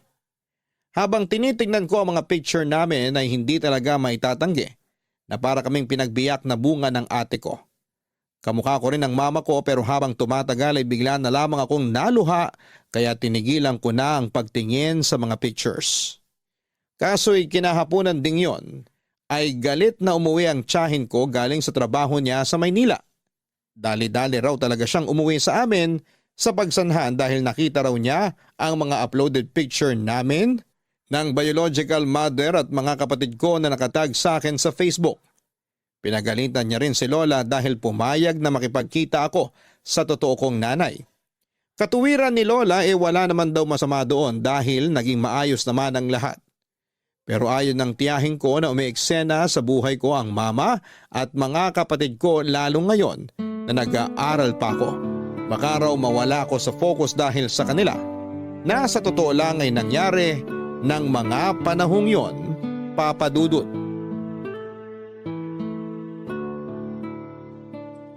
Habang tinitingnan ko ang mga picture namin ay hindi talaga maitatanggi na para kaming pinagbiyak na bunga ng ate ko. Kamukha ko rin ang mama ko pero habang tumatagal ay bigla na lamang akong naluha kaya tinigilan ko na ang pagtingin sa mga pictures. Kaso'y kinahaponan ding yon ay galit na umuwi ang tiyahin ko galing sa trabaho niya sa Maynila. Dali-dali raw talaga siyang umuwi sa amin sa pagsanhan dahil nakita raw niya ang mga uploaded picture namin ng biological mother at mga kapatid ko na nakatag sa akin sa Facebook. Pinagalitan niya rin si Lola dahil pumayag na makipagkita ako sa totoo kong nanay. Katuwiran ni Lola wala naman daw masama doon dahil naging maayos naman ang lahat. Pero ayon ng tiyahin ko na umeeksena sa buhay ko ang mama at mga kapatid ko lalo ngayon na nag-aaral pa ako. Baka raw mawala ako sa focus dahil sa kanila na sa totoo lang ay nangyari ng mga panahong yon, Papadudot.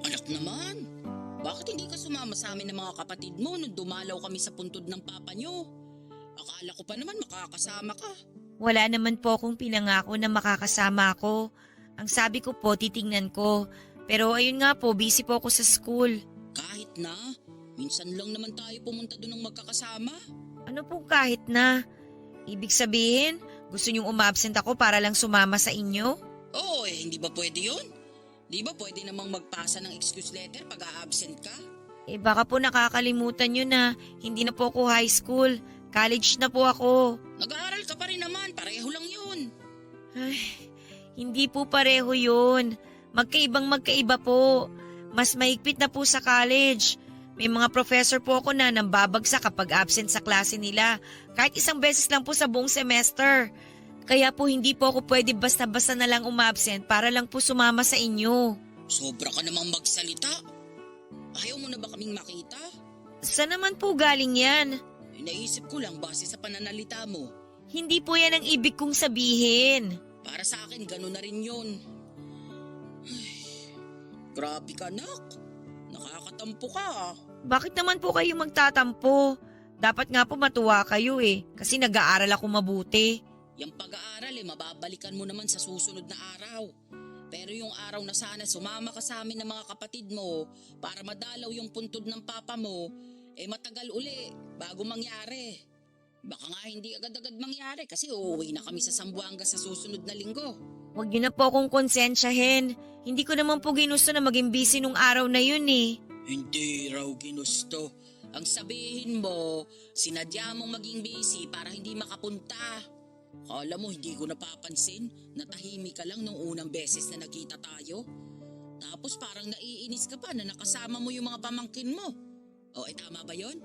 Anak naman, kapatid mo nung dumalaw kami sa puntod ng papa nyo. Akala ko pa naman makakasama ka. Wala naman po akong pinangako na makakasama ako. Ang sabi ko po, titingnan ko. Pero ayun nga po, busy po ako sa school. Kahit na, minsan lang naman tayo pumunta doon ng magkakasama. Ano pong kahit na? Ibig sabihin, gusto niyong umabsent ako para lang sumama sa inyo? Oo hindi ba pwede yun? Di ba pwede namang magpasa ng excuse letter pag a-absent ka? Baka po nakakalimutan niyo na hindi na po ako high school. College na po ako. Nag-aaral ka pa rin naman, pareho lang yun. Ay, hindi po pareho yun. Magkaiba po. Mas mahigpit na po sa college. May mga professor po ako na nambabagsak kapag absent sa klase nila. Kahit isang beses lang po sa buong semester. Kaya po hindi po ako pwede basta-basta na lang umabsent para lang po sumama sa inyo. Sobra ka namang magsalita. Ayaw mo na ba kaming makita? Saan naman po galing yan? Naisip ko lang base sa pananalita mo. Hindi po yan ang ibig kong sabihin. Para sa akin, gano'n na rin yun. Ay, grabe ka, nak. Nakakatampo ka. Bakit naman po kayo magtatampo? Dapat nga po matuwa kayo kasi nag-aaral ako mabuti. Yung pag-aaral mababalikan mo naman sa susunod na araw. Pero yung araw na sana sumama ka sa amin ng mga kapatid mo para madalaw yung puntod ng papa mo, matagal uli bago mangyari. Baka nga hindi agad-agad mangyari kasi uuwi na kami sa Zamboanga sa susunod na linggo. Huwag niyo na po akong konsensyahin. Hindi ko naman po ginusto na maging busy nung araw na yun Hindi raw ginusto. Ang sabihin mo, sinadya mong maging busy para hindi makapunta. Kala mo hindi ko napapansin na tahimik ka lang nung unang beses na nakita tayo? Tapos parang naiinis ka pa na nakasama mo yung mga pamangkin mo. Tama ba yon?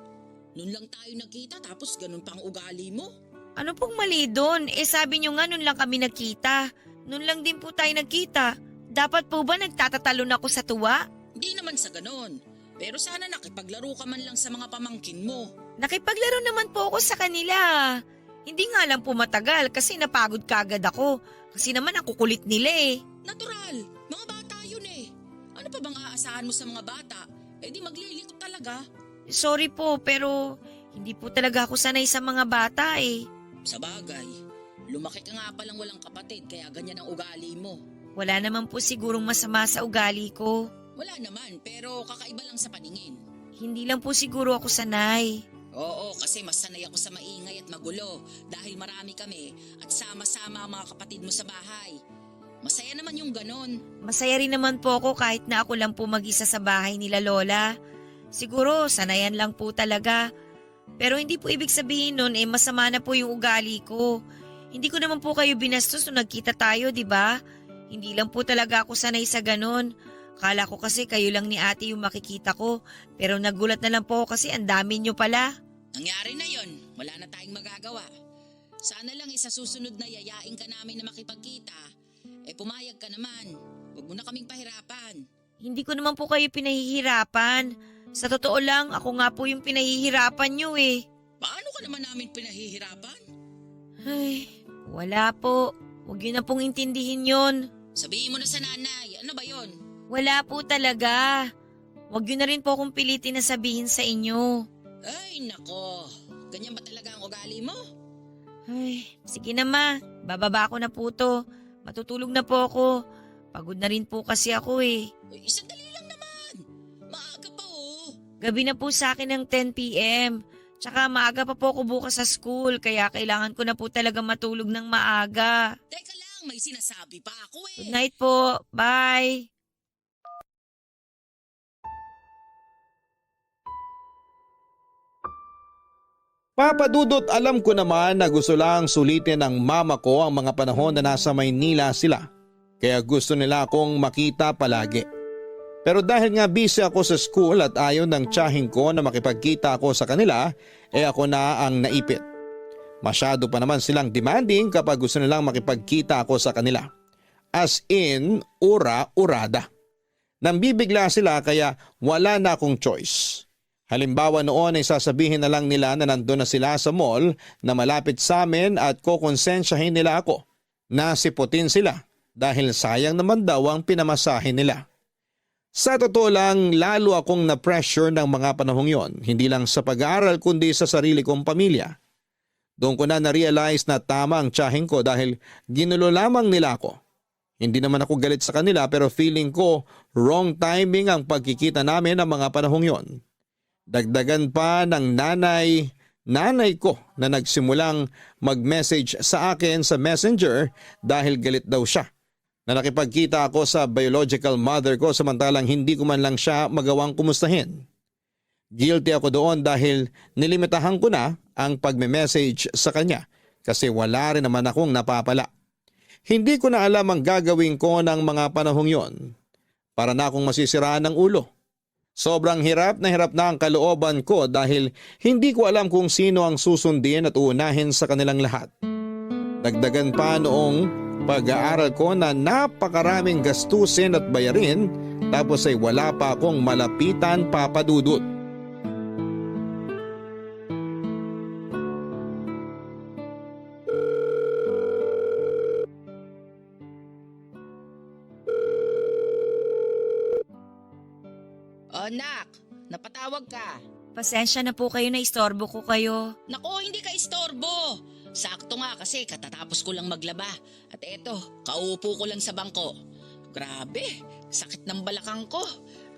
Noon lang tayo nagkita tapos ganun pang ugali mo. Ano pong mali doon? Sabi niyo nga noon lang kami nagkita. Noon lang din po tayo nagkita. Dapat po ba nagtatatalon ako sa tuwa? Hindi naman sa ganun. Pero sana nakipaglaro ka man lang sa mga pamangkin mo. Nakipaglaro naman po ako sa kanila. Hindi nga lang po matagal kasi napagod kagad ako. Kasi naman ang kukulit nila Natural, mga bata yun Ano pa bang aasahan mo sa mga bata? Di magliliko talaga. Sorry po pero hindi po talaga ako sanay sa mga bata Sa bagay, lumaki ka nga palang walang kapatid kaya ganyan ang ugali mo. Wala naman po sigurong masama sa ugali ko. Wala naman pero kakaiba lang sa paningin. Hindi lang po siguro ako sanay. Oo, kasi mas sanay ako sa maingay at magulo dahil marami kami at sama-sama ang mga kapatid mo sa bahay. Masaya naman yung ganon. Masaya rin naman po ako kahit na ako lang po mag-isa sa bahay nila Lola. Siguro sanayan lang po talaga. Pero hindi po ibig sabihin nun masama na po yung ugali ko. Hindi ko naman po kayo binastos nung nagkita tayo, di ba? Hindi lang po talaga ako sanay sa ganon. Kala ko kasi kayo lang ni ate yung makikita ko. Pero nagulat na lang po ako kasi ang dami nyo pala. Nangyari na yon, wala na tayong magagawa. Sana lang sa susunod na yayain ka namin na makipagkita. Pumayag ka naman. Huwag mo na kaming pahirapan. Hindi ko naman po kayo pinahihirapan. Sa totoo lang, ako nga po yung pinahihirapan nyo Paano ka naman namin pinahihirapan? Ay, wala po. Huwag yun na pong intindihin yon. Sabihin mo na sa nanay, ano ba yon? Wala po talaga. Huwag yun na rin po akong pilitin na sabihin sa inyo. Ay, nako. Ganyan ba talaga ang ugali mo? Ay, sige na ma. Bababa ko na po to. Matutulog na po ako. Pagod na rin po kasi ako Sandali lang naman. Maaga pa Gabi na po sa akin ng 10 p.m. Tsaka maaga pa po ako bukas sa school. Kaya kailangan ko na po talaga matulog ng maaga. Teka lang, may sinasabi pa ako Good night po. Bye. Papadudot, alam ko naman na gusto lang sulitin ng mama ko ang mga panahon na nasa Maynila sila. Kaya gusto nila akong makita palagi. Pero dahil nga busy ako sa school at ayaw ng tiyahing ko na makipagkita ako sa kanila, ako na ang naipit. Masyado pa naman silang demanding kapag gusto nilang makipagkita ako sa kanila. As in, ura-urada. Nambibigla sila kaya wala na akong choice. Halimbawa noon ay sasabihin na lang nila na nandun na sila sa mall na malapit sa amin at kokonsensyahin nila ako na siputin sila dahil sayang naman daw ang pinamasahe nila. Sa totoo lang, lalo akong na-pressure ng mga panahong yon, hindi lang sa pag-aaral kundi sa sarili kong pamilya. Doon ko na-realize na tama ang tiyahing ko dahil ginulo lamang nila ako. Hindi naman ako galit sa kanila pero feeling ko wrong timing ang pagkikita namin ng mga panahong yon. Dagdagan pa ng nanay ko na nagsimulang mag-message sa akin sa Messenger dahil galit daw siya na nakipagkita ako sa biological mother ko samantalang hindi ko man lang siya magawang kumustahin. Guilty ako doon dahil nilimitahan ko na ang pagme-message sa kanya kasi wala rin naman akong napapala. Hindi ko na alam ang gagawin ko ng mga panahong yon. Para na akong masisiraan ng ulo. Sobrang hirap na ang kalooban ko dahil hindi ko alam kung sino ang susundin at uunahin sa kanilang lahat. Dagdagan pa noong pag-aaral ko na napakaraming gastusin at bayarin tapos ay wala pa akong malapitan papadudot. Oh, Nak, napatawag ka. Pasensya na po kayo na istorbo ko kayo. Nako, hindi ka istorbo. Sakto nga kasi katatapos ko lang maglaba. At eto, kaupo ko lang sa bangko. Grabe, sakit ng balakang ko.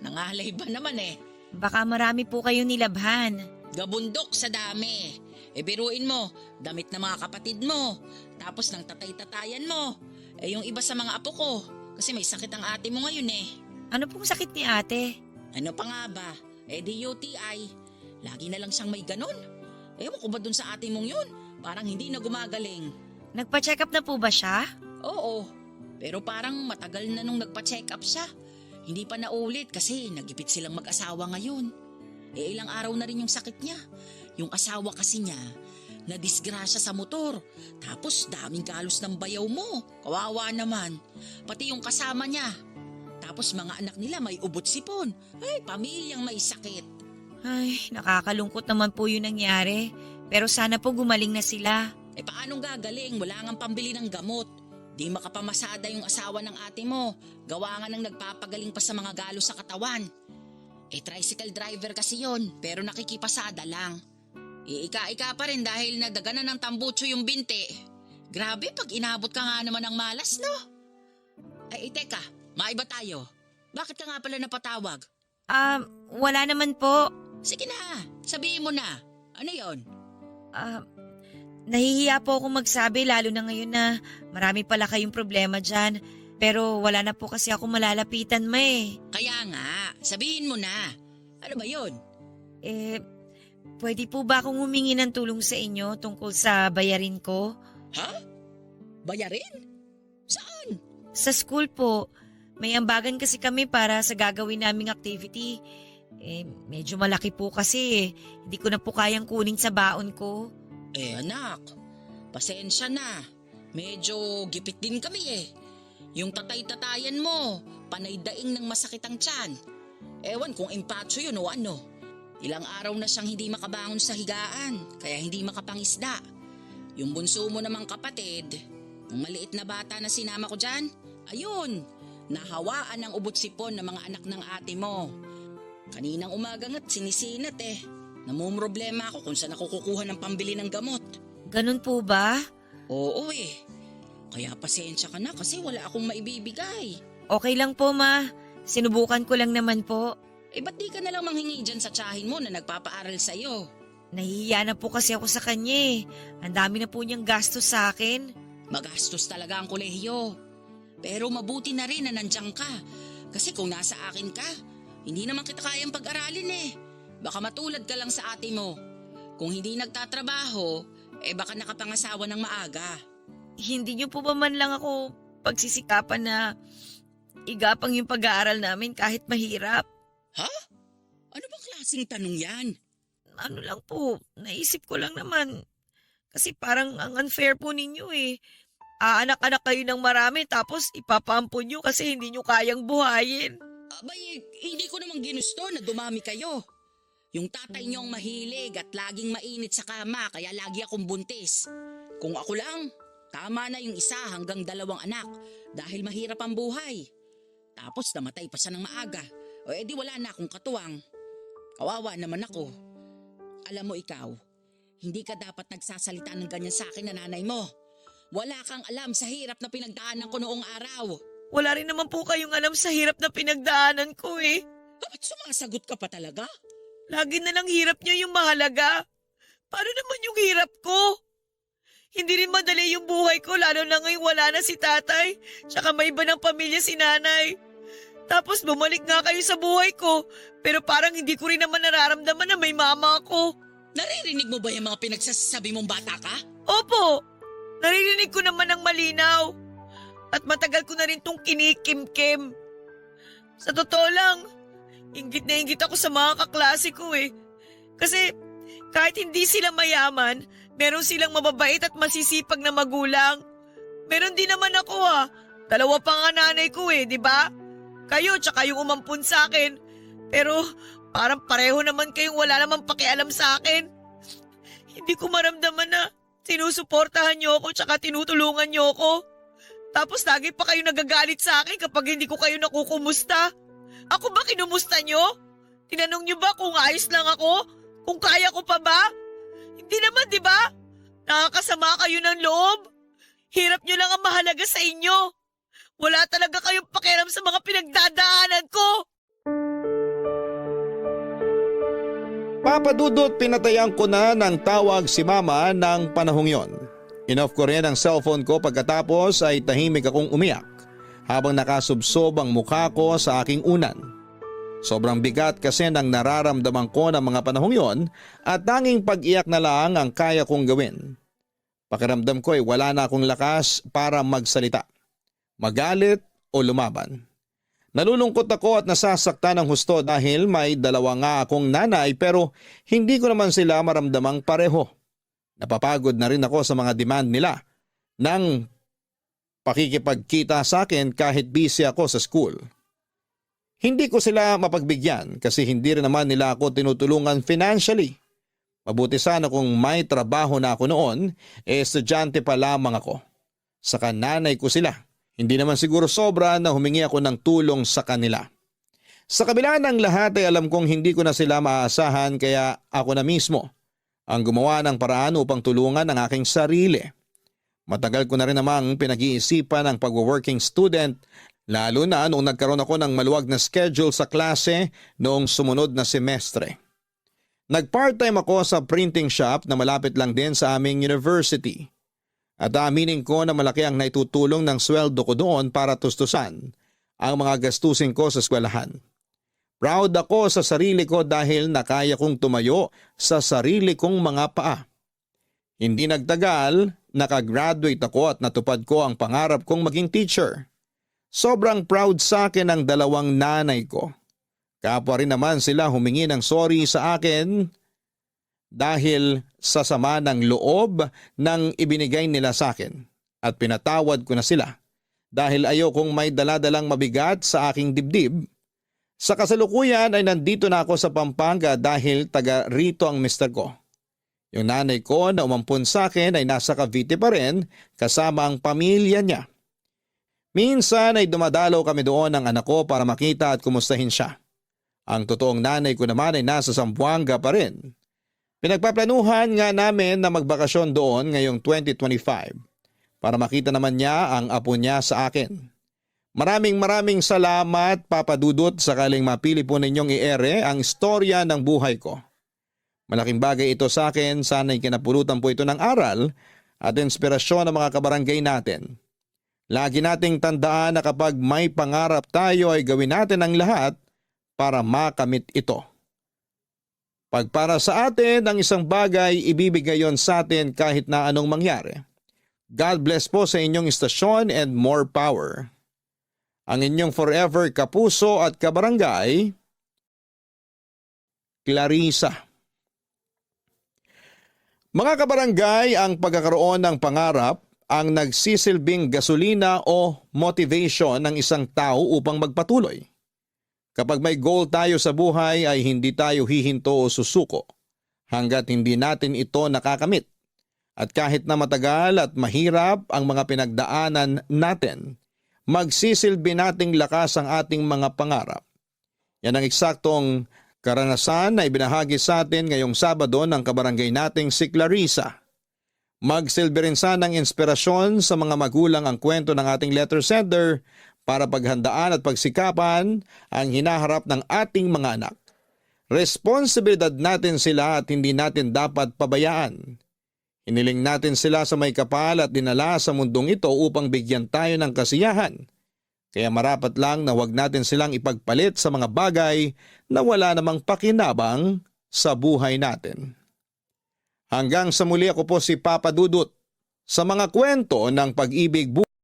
Nangalay ba naman eh. Baka marami po kayo nilabhan. Gabundok sa dami. Biruin mo, damit na mga kapatid mo. Tapos ng tatay-tatayan mo. Yung iba sa mga apo ko. Kasi may sakit ang ate mo ngayon eh. Ano pong sakit ni ate? Ano pa nga ba? Di UTI. Lagi na lang siyang may ganon. Ewan ko ba dun sa ate mong yun? Parang hindi na gumagaling. Nagpa-check up na po ba siya? Oo, pero parang matagal na nung nagpa-check up siya. Hindi pa naulit kasi nagipit silang mag-asawa ngayon. Ilang araw na rin yung sakit niya. Yung asawa kasi niya, nadisgrasya sa motor. Tapos daming kalos ng bayaw mo. Kawawa naman. Pati yung kasama niya. Tapos mga anak nila may ubot sipon. Ay, pamilyang may sakit. Ay, nakakalungkot naman po yung nangyari. Pero sana po gumaling na sila. Paanong gagaling? Wala ngang pambili ng gamot. Di makapamasada yung asawa ng ate mo. Gawa nga nang nagpapagaling pa sa mga galo sa katawan. Tricycle driver kasi yon, pero nakikipasada lang. Ika-ika pa rin dahil nadaganan ng tambutso yung binte. Grabe pag inabot ka nga naman ng malas, no? Teka, maiba tayo. Bakit ka nga pala napatawag? Wala naman po. Sige na, sabihin mo na. Ano yon? Nahihiya po akong magsabi lalo na ngayon na marami pala kayong problema dyan. Pero wala na po kasi ako malalapitan Kaya nga, sabihin mo na. Ano ba yon? Pwede po ba akong humingi ng tulong sa inyo tungkol sa bayarin ko? Ha? Bayarin? Saan? Sa school po. May ambagan kasi kami para sa gagawin naming activity. Medyo malaki po kasi. Hindi ko na po kayang kunin sa baon ko. Anak, pasensya na. Medyo gipit din kami Yung tatay-tatayan mo, panay daing ng masakit ang tiyan. Ewan kung impatso yun o ano. Ilang araw na siyang hindi makabangon sa higaan, kaya hindi makapangisda. Yung bunso mo namang kapatid, ang maliit na bata na sinama ko dyan, ayun, nahawaan ng ubot sipon ng mga anak ng ate mo. Kaninang umaga nga't sinisinat Namumroblema ako kung saan ako kukuha ng pambili ng gamot. Ganun po ba? Oo Kaya pasensya ka na kasi wala akong maibibigay. Okay lang po, ma. Sinubukan ko lang naman po. Ba't di ka nalang manghingi dyan sa tiyahin mo na nagpapaaral sa'yo? Nahihiya na po kasi ako sa kanya Ang dami na po niyang gastos sa akin. Magastos talaga ang kolehiyo. Pero mabuti na rin na nandiyan ka. Kasi kung nasa akin ka, hindi naman kita kayang pag-aralin Baka matulad ka lang sa ate mo. Kung hindi nagtatrabaho, baka nakapangasawa ng maaga. Hindi niyo po ba man lang ako pagsisikapan na igapang yung pag-aaral namin kahit mahirap? Ha? Ano bang klaseng tanong yan? Ano lang po, naisip ko lang naman. Kasi parang ang unfair po ninyo Aanak-anak kayo ng marami tapos ipapaampon nyo kasi hindi nyo kayang buhayin. Abay, hindi ko naman ginusto na dumami kayo. Yung tatay niyong mahilig at laging mainit sa kama kaya lagi akong buntis. Kung ako lang, tama na yung 1 hanggang 2 anak dahil mahirap ang buhay. Tapos namatay pa siya ng maaga. O edi wala na akong katuwang. Kawawa naman ako. Alam mo ikaw, hindi ka dapat nagsasalita ng ganyan sa akin na nanay mo. Wala kang alam sa hirap na pinagdaanan ko noong araw. Wala rin naman po kayong alam sa hirap na pinagdaanan ko eh. Bakit sumasagot ka pa talaga? Lagi na lang hirap niyo yung mahalaga. Paano naman yung hirap ko? Hindi rin madali yung buhay ko lalo na ngayong wala na si tatay. Tsaka may iba ng pamilya si nanay. Tapos bumalik nga kayo sa buhay ko. Pero parang hindi ko rin naman nararamdaman na may mama ako. Naririnig mo ba yung mga pinagsasabi mong bata ka? Opo, naririnig ko naman ng malinaw. At matagal ko na rin tong kinikim-kim. Sa totoo lang, inggit na inggit ako sa mga kaklase ko eh. Kasi kahit hindi sila mayaman, meron silang mababait at masisipag na magulang. Meron din naman ako Dalawa pa nga nanay ko eh, di ba? Kayo tsaka yung umampun sa akin. Pero parang pareho naman kayong wala namang pakialam sa akin. Hindi ko maramdaman na sinusuportahan niyo ako tsaka tinutulungan niyo ako. Tapos lagi pa kayo nagagalit sa akin kapag hindi ko kayo nakukumusta. Ako ba kinumusta niyo? Tinanong niyo ba kung ayos lang ako? Kung kaya ko pa ba? Hindi naman, di ba? Nakakasama kayo ng loob. Hirap niyo lang ang mahalaga sa inyo. Wala talaga kayong pakialam sa mga pinagdadaanan ko. Papa Dudut, pinatayan ko na ng tawag si mama ng panahong yon. Inoff ko rin ang cellphone ko pagkatapos ay tahimik akong umiyak habang nakasubsob ang mukha ko sa aking unan. Sobrang bigat kasi ng nararamdaman ko ng mga panahong yon at tanging pag-iyak na lang ang kaya kong gawin. Pakiramdam ko ay wala na akong lakas para magsalita, magalit o lumaban. Nalulungkot ako at nasasaktan ng husto dahil may dalawa nga akong nanay pero hindi ko naman sila maramdamang pareho. Napapagod na rin ako sa mga demand nila ng pakikipagkita sa akin kahit busy ako sa school. Hindi ko sila mapagbigyan kasi hindi rin naman nila ako tinutulungan financially. Mabuti sana kung may trabaho na ako noon, estudyante pa lamang ako. Saka nanay ko sila. Hindi naman siguro sobra na humingi ako ng tulong sa kanila. Sa kabila ng lahat ay alam kong hindi ko na sila maaasahan kaya ako na mismo ang gumawa ng paraan upang tulungan ang aking sarili. Matagal ko na rin namang pinag-iisipan ang pag-working student lalo na noong nagkaroon ako ng maluwag na schedule sa klase noong sumunod na semestre. Nag-part-time ako sa printing shop na malapit lang din sa aming university. At aminin ko na malaki ang naitutulong ng sweldo ko doon para tustusan ang mga gastusin ko sa eskwelahan. Proud ako sa sarili ko dahil nakaya kong tumayo sa sarili kong mga paa. Hindi nagtagal, nakagraduate ako at natupad ko ang pangarap kong maging teacher. Sobrang proud sa akin ang dalawang nanay ko. Kapwa rin naman sila humingi ng sorry sa akin dahil sa sama ng loob ng ibinigay nila sa akin at pinatawad ko na sila dahil ayokong may daladalang mabigat sa aking dibdib. Sa kasalukuyan ay nandito na ako sa Pampanga dahil taga rito ang mister ko. Yung nanay ko na umampun sa akin ay nasa Cavite pa rin kasama ang pamilya niya. Minsan ay dumadalaw kami doon ng anak ko para makita at kumustahin siya. Ang totoong nanay ko naman ay nasa Zamboanga pa rin. Pinagpaplanuhan nga namin na magbakasyon doon ngayong 2025 para makita naman niya ang apo niya sa akin. Maraming salamat Papa Dudut sakaling mapili po ninyong i-ere ang istorya ng buhay ko. Malaking bagay ito sa akin, sana'y kinapulutan po ito ng aral at inspirasyon ng mga kabarangay natin. Lagi nating tandaan na kapag may pangarap tayo ay gawin natin ang lahat para makamit ito. Pag para sa atin ang isang bagay, ibibigay yon sa atin kahit na anong mangyari. God bless po sa inyong istasyon and more power. Ang inyong forever kapuso at kabarangay, Clarissa. Mga kabarangay, ang pagkakaroon ng pangarap ang nagsisilbing gasolina o motivation ng isang tao upang magpatuloy. Kapag may goal tayo sa buhay ay hindi tayo hihinto o susuko hanggat hindi natin ito nakakamit. At kahit na matagal at mahirap ang mga pinagdaanan natin, magsisilbi nating lakas ang ating mga pangarap. Yan ang eksaktong karanasan na ibinahagi sa atin ngayong Sabado ng kabarangay nating si Clarissa. Magsilbi rin sana ng inspirasyon sa mga magulang ang kwento ng ating letter sender para paghandaan at pagsikapan ang hinaharap ng ating mga anak. Responsibilidad natin sila at hindi natin dapat pabayaan. Hiniling natin sila sa may kapal at dinala sa mundong ito upang bigyan tayo ng kasiyahan. Kaya marapat lang na huwag natin silang ipagpalit sa mga bagay na wala namang pakinabang sa buhay natin. Hanggang sa muli, ako po si Papa Dudut sa mga kwento ng pag-ibig